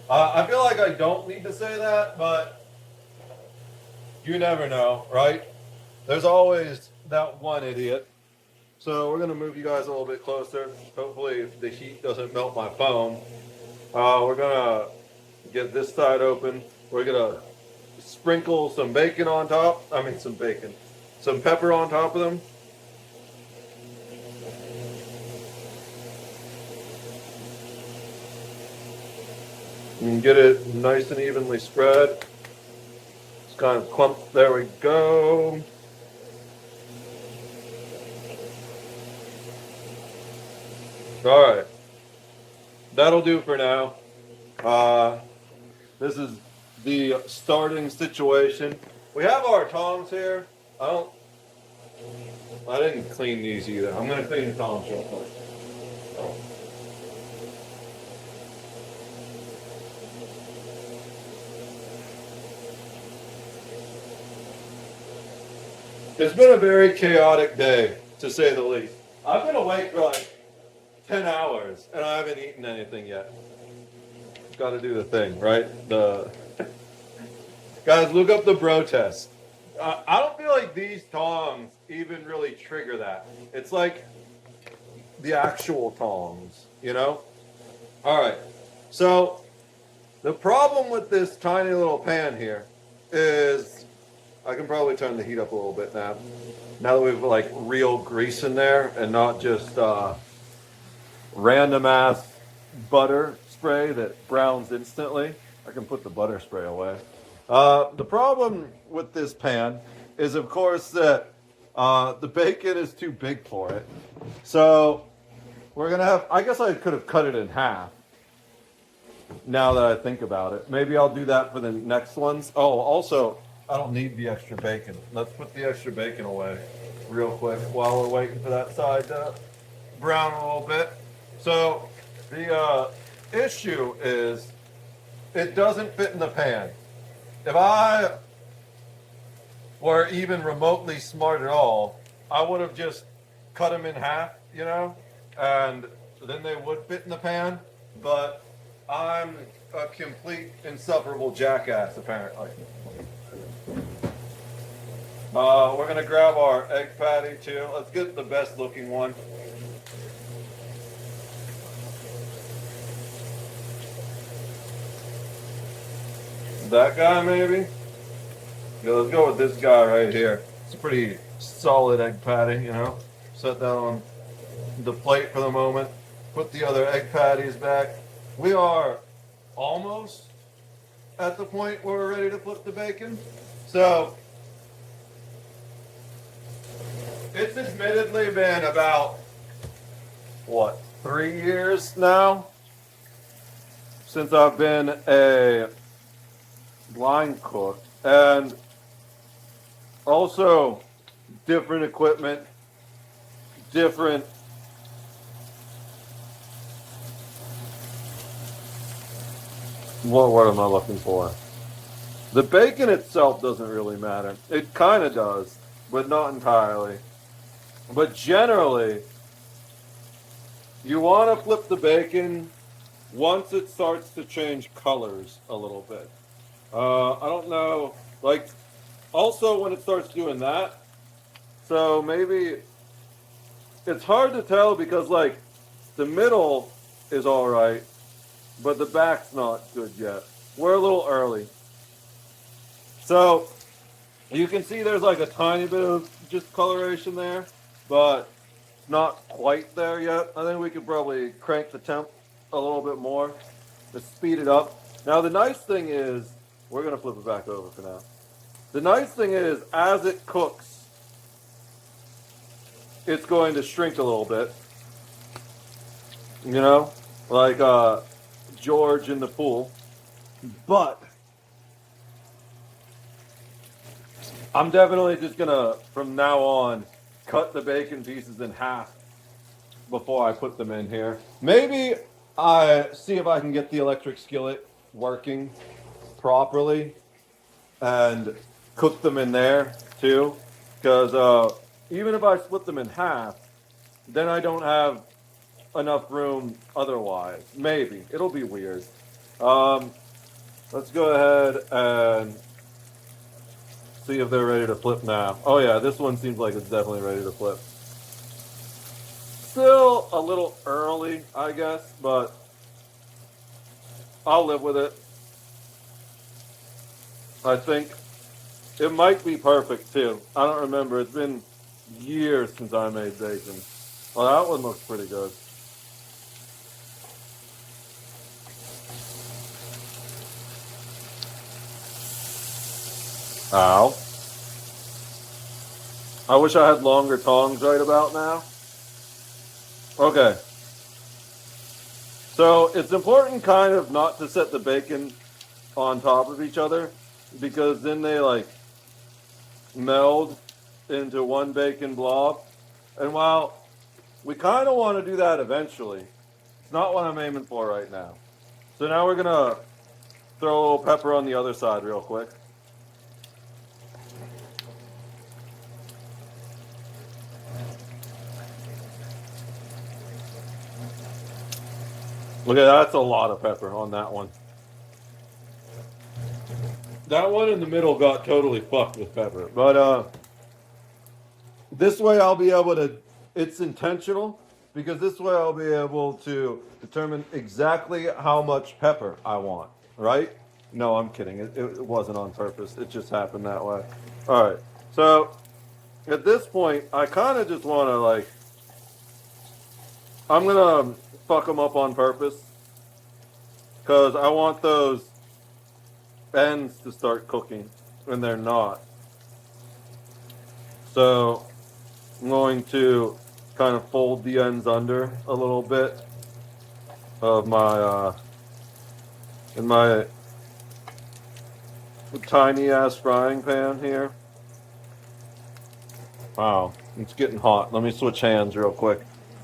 I feel like I don't need to say that, but you never know, right? There's always that one idiot. So we're going to move you guys a little bit closer. Hopefully the heat doesn't melt my phone. We're going to get this side open. We're going to sprinkle some bacon on top. Some pepper on top of them. You can get it nice and evenly spread. It's kind of clumped. There we go. All right, that'll do for now. This is the starting situation. We have our tongs here. I didn't clean these either. I'm gonna clean the tongs real quick. It's been a very chaotic day, to say the least. I've been awake for like 10 hours and I haven't eaten anything yet. Got to do the thing, right? The guys, look up the bro test. I don't feel like these tongs even really trigger that. It's like the actual tongs, you know? All right. So the problem with this tiny little pan here is I can probably turn the heat up a little bit now. Now that we've like real grease in there and not just random ass butter spray that browns instantly. I can put the butter spray away. The problem with this pan is, of course, that the bacon is too big for it. So we're gonna have. I guess I could have cut it in half. Now that I think about it, maybe I'll do that for the next ones. Oh, also, I don't need the extra bacon. Let's put the extra bacon away real quick while we're waiting for that side to brown a little bit. So the issue is it doesn't fit in the pan. If I were even remotely smart at all, I would have just cut them in half, you know, and then they would fit in the pan. But I'm a complete insufferable jackass, apparently. We're gonna grab our egg patty too. Let's get the best looking one. That guy, maybe? Yeah, let's go with this guy right here. It's a pretty solid egg patty, you know. Set that on the plate for the moment. Put the other egg patties back. We are almost at the point where we're ready to flip the bacon. So, it's admittedly been about, what, 3 years now since I've been a line cook, and also different equipment, different what word am I looking for? The bacon itself doesn't really matter. It kind of does, but not entirely. But generally, you want to flip the bacon once it starts to change colors a little bit. I don't know, like, also when it starts doing that, so maybe it's hard to tell because, like, the middle is all right, but the back's not good yet. We're a little early. So you can see there's like a tiny bit of just coloration there, but not quite there yet. I think we could probably crank the temp a little bit more to speed it up. Now the nice thing is, we're going to flip it back over for now. The nice thing is, as it cooks, it's going to shrink a little bit. You know, like George in the pool. But I'm definitely just going to, from now on, cut the bacon pieces in half before I put them in here. Maybe I see if I can get the electric skillet working properly and cook them in there too, because even if I split them in half, then I don't have enough room otherwise. Maybe it'll be weird. Let's go ahead and see if they're ready to flip now. Oh yeah, this one seems like it's definitely ready to flip. Still a little early, I guess, but I'll live with it. I think it might be perfect too. I don't remember. It's been years since I made bacon. Well, that one looks pretty good. Ow. I wish I had longer tongs right about now. Okay. So it's important kind of not to set the bacon on top of each other, because then they like meld into one bacon blob. And while we kind of want to do that eventually, it's not what I'm aiming for right now. So now we're gonna throw a little pepper on the other side real quick. Look at that, that's a lot of pepper on that one. That one in the middle got totally fucked with pepper. But this way I'll be able to, it's intentional, because this way I'll be able to determine exactly how much pepper I want, right? No, I'm kidding. It wasn't on purpose. It just happened that way. All right. So at this point, I kind of just want to like, I'm going to fuck them up on purpose, because I want those ends to start cooking, and they're not. So I'm going to kind of fold the ends under a little bit of my in my tiny ass frying pan here. Wow, it's getting hot. Let me switch hands real quick.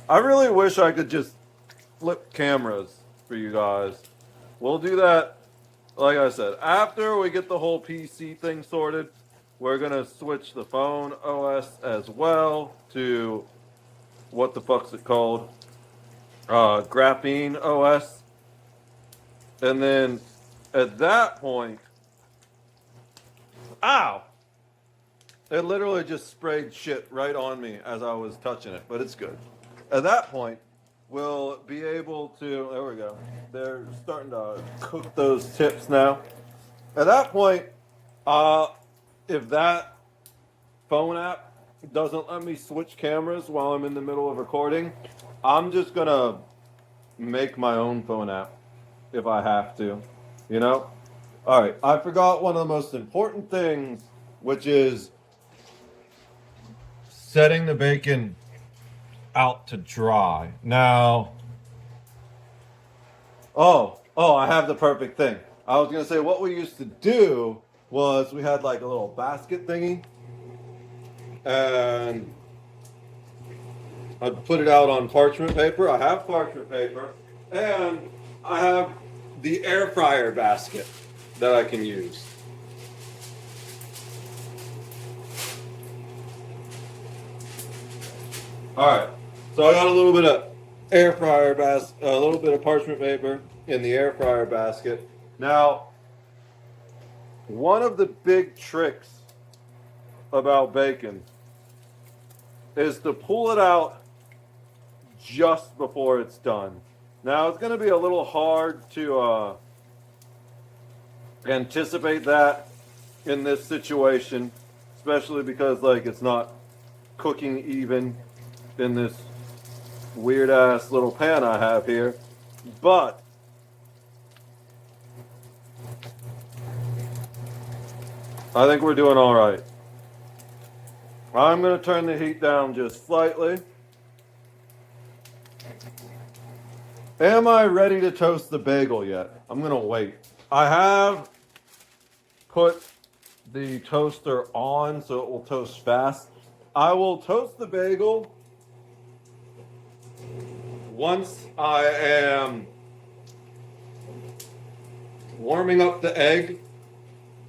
I really wish I could just flip cameras for you guys. We'll do that, like I said, after we get the whole PC thing sorted. We're gonna switch the phone OS as well to, what the fuck's it called? Graphene OS. And then at that point, ow! It literally just sprayed shit right on me as I was touching it, but it's good. At that point, we'll be able to, there we go. They're starting to cook those tips now. At that point, if that phone app doesn't let me switch cameras while I'm in the middle of recording, I'm just gonna make my own phone app if I have to, you know? All right, I forgot one of the most important things, which is setting the bacon out to dry. Now, I have the perfect thing. I was gonna say what we used to do was we had like a little basket thingy, and I'd put it out on parchment paper. I have parchment paper, and I have the air fryer basket that I can use. All right, so I got a little bit of a little bit of parchment paper in the air fryer basket. Now, one of the big tricks about bacon is to pull it out just before it's done. Now, it's going to be a little hard to anticipate that in this situation, especially because like it's not cooking even in this weird ass little pan I have here. But I think we're doing all right. I'm going to turn the heat down just slightly. Am I ready to toast the bagel yet? I'm going to wait. I have put the toaster on so it will toast fast. I will toast the bagel once I am warming up the egg.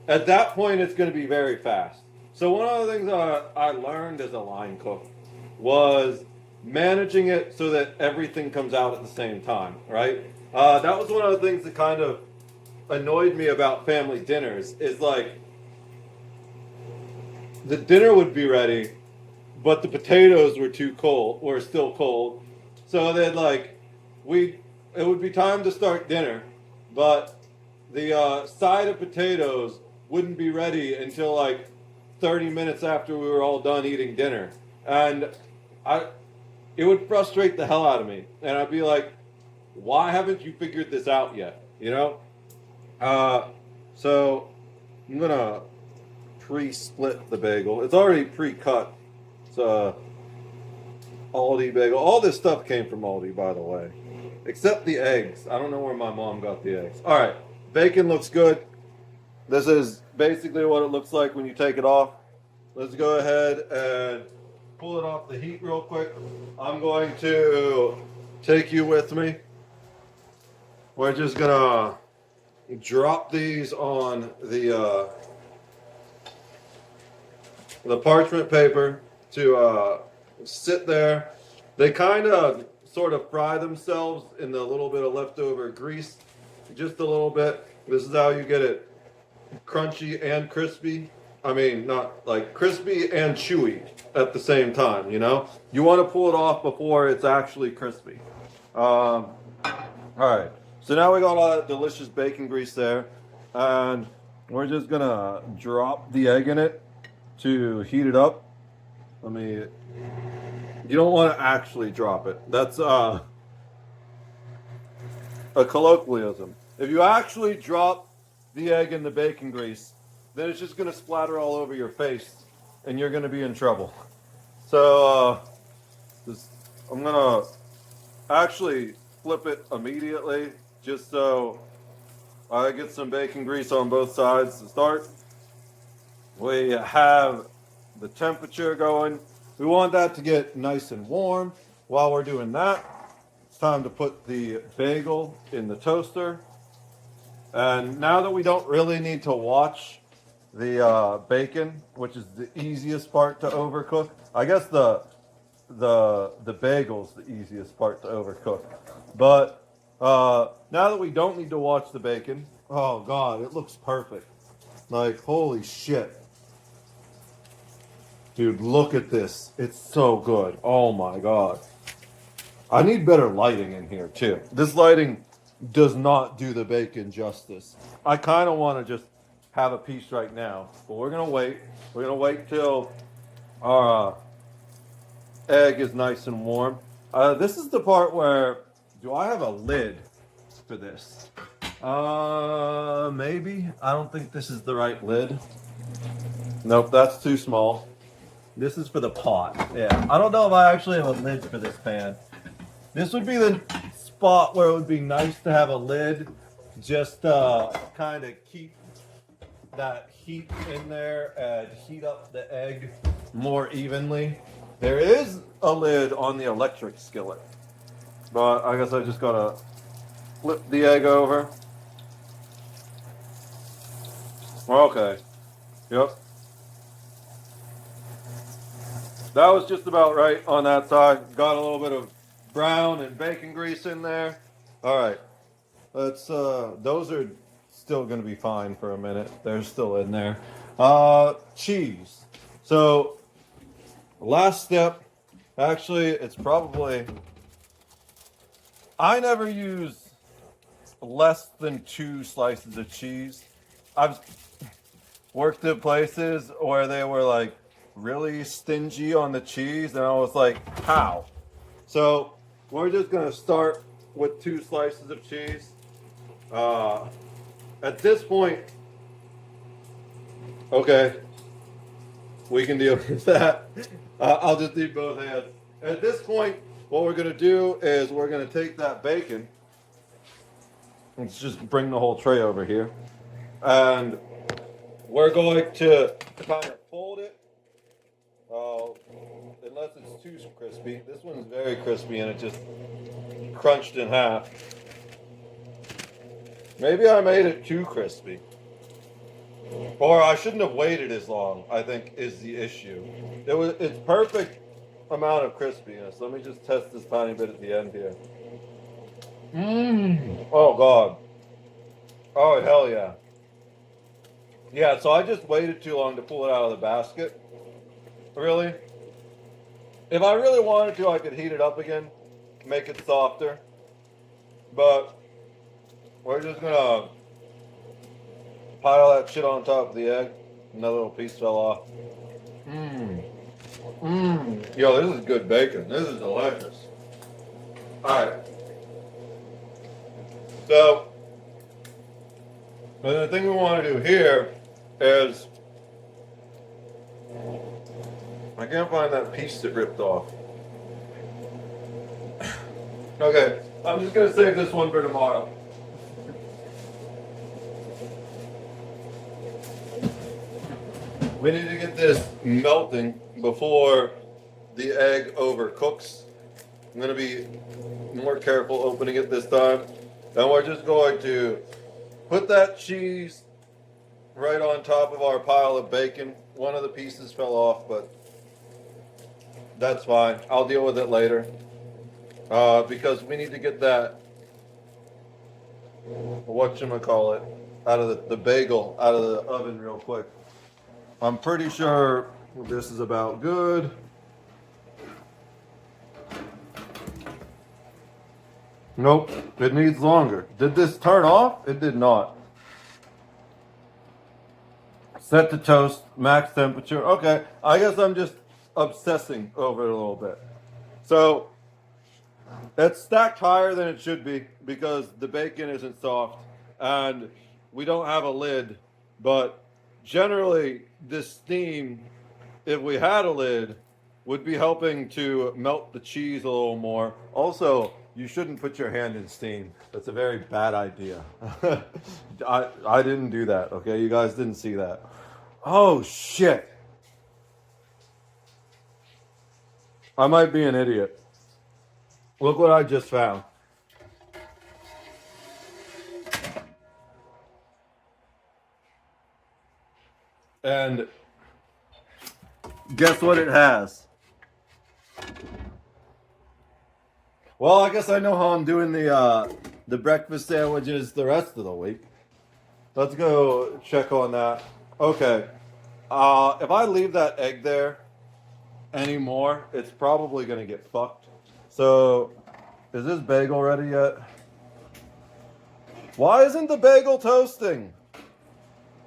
At that point, it's going to be very fast. So one of the things I learned as a line cook was managing it so that everything comes out at the same time, right? That was one of the things that kind of annoyed me about family dinners, is like the dinner would be ready, but the potatoes were still cold. So then like it would be time to start dinner, but the side of potatoes wouldn't be ready until like 30 minutes after we were all done eating dinner. And it would frustrate the hell out of me. And I'd be like, why haven't you figured this out yet? You know? So I'm gonna pre-split the bagel. It's already pre-cut. It's Aldi bagel. All this stuff came from Aldi, by the way. Except the eggs. I don't know where my mom got the eggs. All right, bacon looks good. This is basically what it looks like when you take it off. Let's go ahead and pull it off the heat real quick. I'm going to take you with me. We're just gonna drop these on the parchment paper to sit there. They kind of sort of fry themselves in the little bit of leftover grease, just a little bit. This is how you get it crunchy and crispy. I mean, not like crispy and chewy at the same time, you know? You want to pull it off before it's actually crispy. All right, so now we got all that delicious bacon grease there, and we're just gonna drop the egg in it to heat it up. You don't want to actually drop it. That's a colloquialism. If you actually drop the egg in the bacon grease, then it's just going to splatter all over your face and you're going to be in trouble. So I'm going to actually flip it immediately just so I get some bacon grease on both sides to start. We have the temperature going. We want that to get nice and warm. While we're doing that, it's time to put the bagel in the toaster. And now that we don't really need to watch the bacon, which is the easiest part to overcook, I guess the bagel's the easiest part to overcook. But now that we don't need to watch the bacon, oh God, it looks perfect. Like, holy shit. Dude, look at this. It's so good. Oh my God. I need better lighting in here too. This lighting does not do the bacon justice. I kind of want to just have a piece right now, but we're going to wait. We're going to wait till our egg is nice and warm. This is the part where, do I have a lid for this? Maybe. I don't think this is the right lid. Nope, that's too small. This is for the pot. Yeah, I don't know if I actually have a lid for this pan. This would be the spot where it would be nice to have a lid, just kind of keep that heat in there and heat up the egg more evenly. There is a lid on the electric skillet, but I guess I just gotta flip the egg over. Okay, yep. That was just about right on that side. Got a little bit of brown and bacon grease in there. All right, let's. Those are still going to be fine for a minute. They're still in there. Cheese. So, last step. Actually, it's probably. I never use less than 2 slices of cheese. I've worked at places where they were like really stingy on the cheese, and I was like, how? So we're just gonna start with 2 slices of cheese. At this point, okay, we can deal with that. I'll just need both hands. At this point, what we're gonna do is we're gonna take that bacon. Let's just bring the whole tray over here, and we're going to kind of fold it. Unless it's too crispy. This one's very crispy and it just crunched in half. Maybe I made it too crispy. Or I shouldn't have waited as long, I think is the issue. It's perfect amount of crispiness. Let me just test this tiny bit at the end here. Oh God. Oh hell yeah. Yeah, so I just waited too long to pull it out of the basket. Really? If I really wanted to, I could heat it up again, make it softer. But we're just gonna pile that shit on top of the egg. Another little piece fell off. Yo, this is good bacon. This is delicious. Alright. So, the thing we want to do here is, I can't find that piece that ripped off. Okay, I'm just gonna save this one for tomorrow. We need to get this melting before the egg overcooks. I'm gonna be more careful opening it this time. And we're just going to put that cheese right on top of our pile of bacon. One of the pieces fell off, but that's fine. I'll deal with it later. Because we need to get that, whatchamacallit, out of the bagel out of the oven real quick. I'm pretty sure this is about good. Nope, it needs longer. Did this turn off? It did not. Set to toast, max temperature. Okay, I guess I'm just obsessing over it a little bit. So, it's stacked higher than it should be because the bacon isn't soft and we don't have a lid. But generally, this steam, if we had a lid, would be helping to melt the cheese a little more. Also, you shouldn't put your hand in steam. That's a very bad idea. I didn't do that, okay? You guys didn't see that. Oh, shit. I might be an idiot. Look what I just found. And guess what it has? Well, I guess I know how I'm doing the breakfast sandwiches the rest of the week. Let's go check on that. Okay. If I leave that egg there anymore, it's probably gonna get fucked. So, is this bagel ready yet? Why isn't the bagel toasting?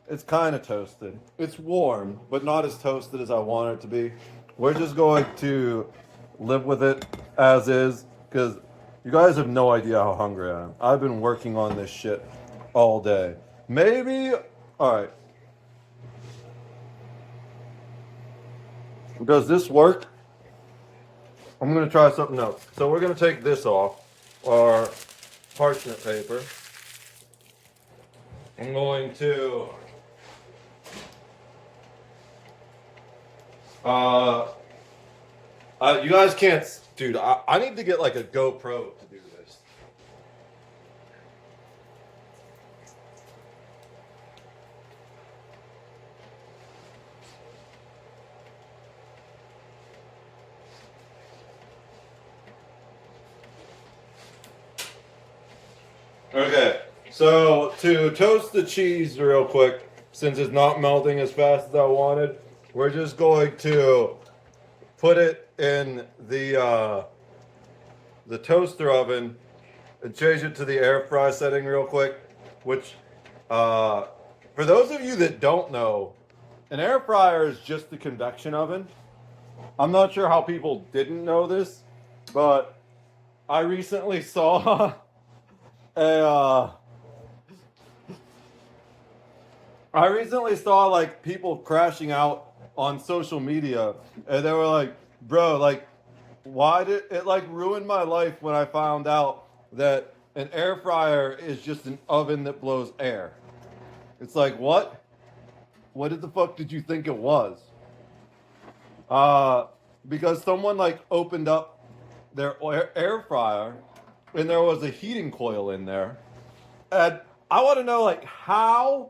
It's kind of toasted. It's warm, but not as toasted as I want it to be. We're just going to live with it as is, because you guys have no idea how hungry I am. I've been working on this shit all day. Maybe, all right. Does this work? I'm gonna try something else. So we're gonna take this off, our parchment paper. I'm going to you guys can't, dude. I need to get like a GoPro to do this. Okay, so to toast the cheese real quick, since it's not melting as fast as I wanted, we're just going to put it in the toaster oven and change it to the air fry setting real quick. Which, for those of you that don't know, an air fryer is just a convection oven. I'm not sure how people didn't know this, but I recently saw I recently saw like people crashing out on social media, and they were like, "Bro, like, why did it like ruin my life when I found out that an air fryer is just an oven that blows air?" It's like, what? What did the fuck did you think it was? Because someone like opened up their air fryer, and there was a heating coil in there, and I want to know like how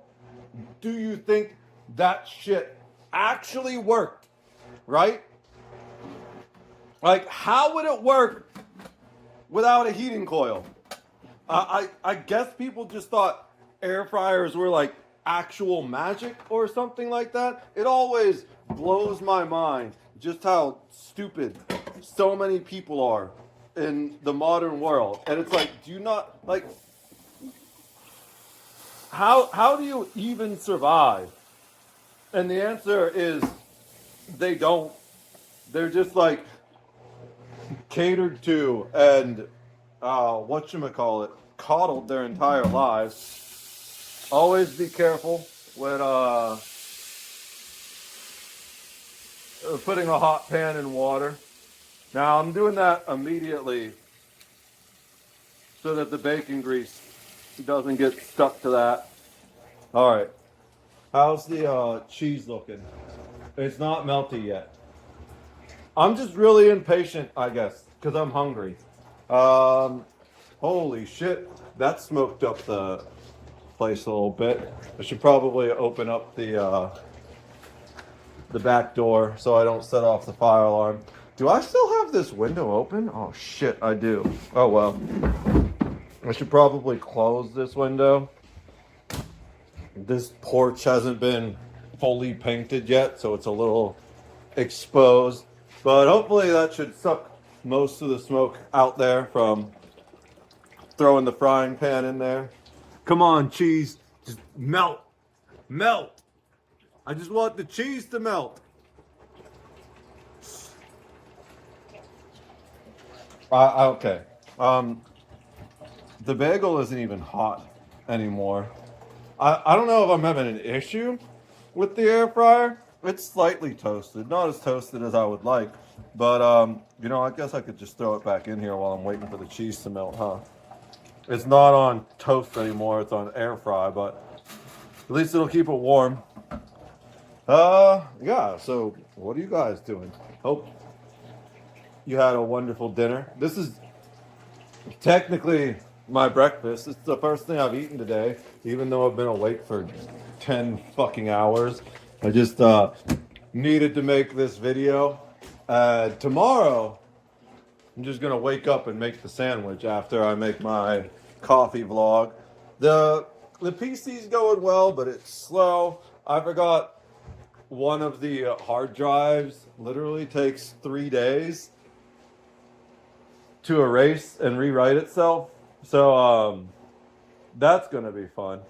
do you think that shit actually worked, right? Like, how would it work without a heating coil? I guess people just thought air fryers were like actual magic or something like that. It always blows my mind just how stupid so many people are in the modern world. And it's like, do you not like how do you even survive? And the answer is they don't. They're just like catered to and whatchamacallit, coddled their entire lives. Always be careful when putting a hot pan in water. Now I'm doing that immediately so that the bacon grease doesn't get stuck to that. All right. How's the cheese looking? It's not melty yet. I'm just really impatient, I guess, because I'm hungry. Holy shit. That smoked up the place a little bit. I should probably open up the back door so I don't set off the fire alarm. Do I still have this window open? Oh shit, I do. Oh well. I should probably close this window. This porch hasn't been fully painted yet, so it's a little exposed. But hopefully that should suck most of the smoke out there from throwing the frying pan in there. Come on, cheese. Just melt. Melt. I just want the cheese to melt. Okay. The bagel isn't even hot anymore. I don't know if I'm having an issue with the air fryer. It's slightly toasted, not as toasted as I would like, but you know, I guess I could just throw it back in here while I'm waiting for the cheese to melt, huh? It's not on toast anymore, it's on air fry, but at least it'll keep it warm. Yeah, so what are you guys doing? Hope you had a wonderful dinner. This is technically my breakfast. It's the first thing I've eaten today, even though I've been awake for 10 fucking hours. I just needed to make this video. Tomorrow, I'm just gonna wake up and make the sandwich after I make my coffee vlog. The PC's going well, but it's slow. I forgot one of the hard drives literally takes 3 days to erase and rewrite itself. So that's gonna be fun.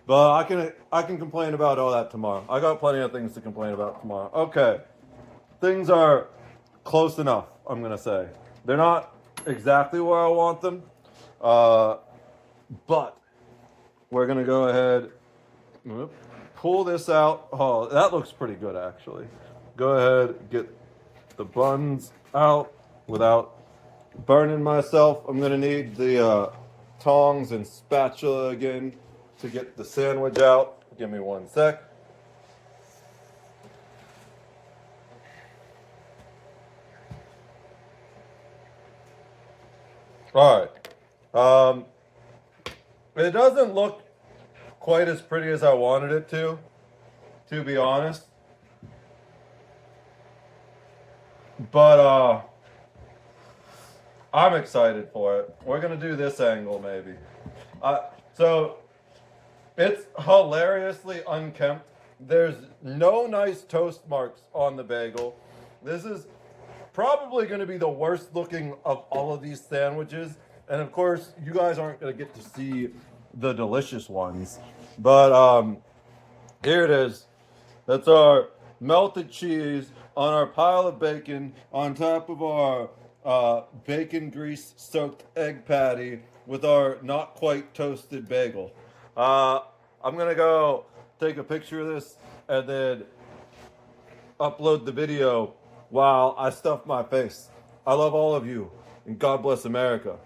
But I can complain about all that tomorrow. I got plenty of things to complain about tomorrow. Okay. Things are close enough, I'm gonna say. They're not exactly where I want them. But we're gonna go ahead, pull this out. Oh, that looks pretty good actually. Go ahead, get the buns out without burning myself. I'm gonna need the tongs and spatula again to get the sandwich out. Give me 1 sec. All right. It doesn't look quite as pretty as I wanted it to be honest. But I'm excited for it. We're gonna do this angle maybe. So it's hilariously unkempt. There's no nice toast marks on the bagel. This is probably going to be the worst looking of all of these sandwiches. And of course, you guys aren't going to get to see the delicious ones. But here it is. That's our melted cheese on our pile of bacon on top of our bacon grease soaked egg patty with our not quite toasted bagel. I'm gonna go take a picture of this and then upload the video while I stuff my face. I love all of you, and God bless America.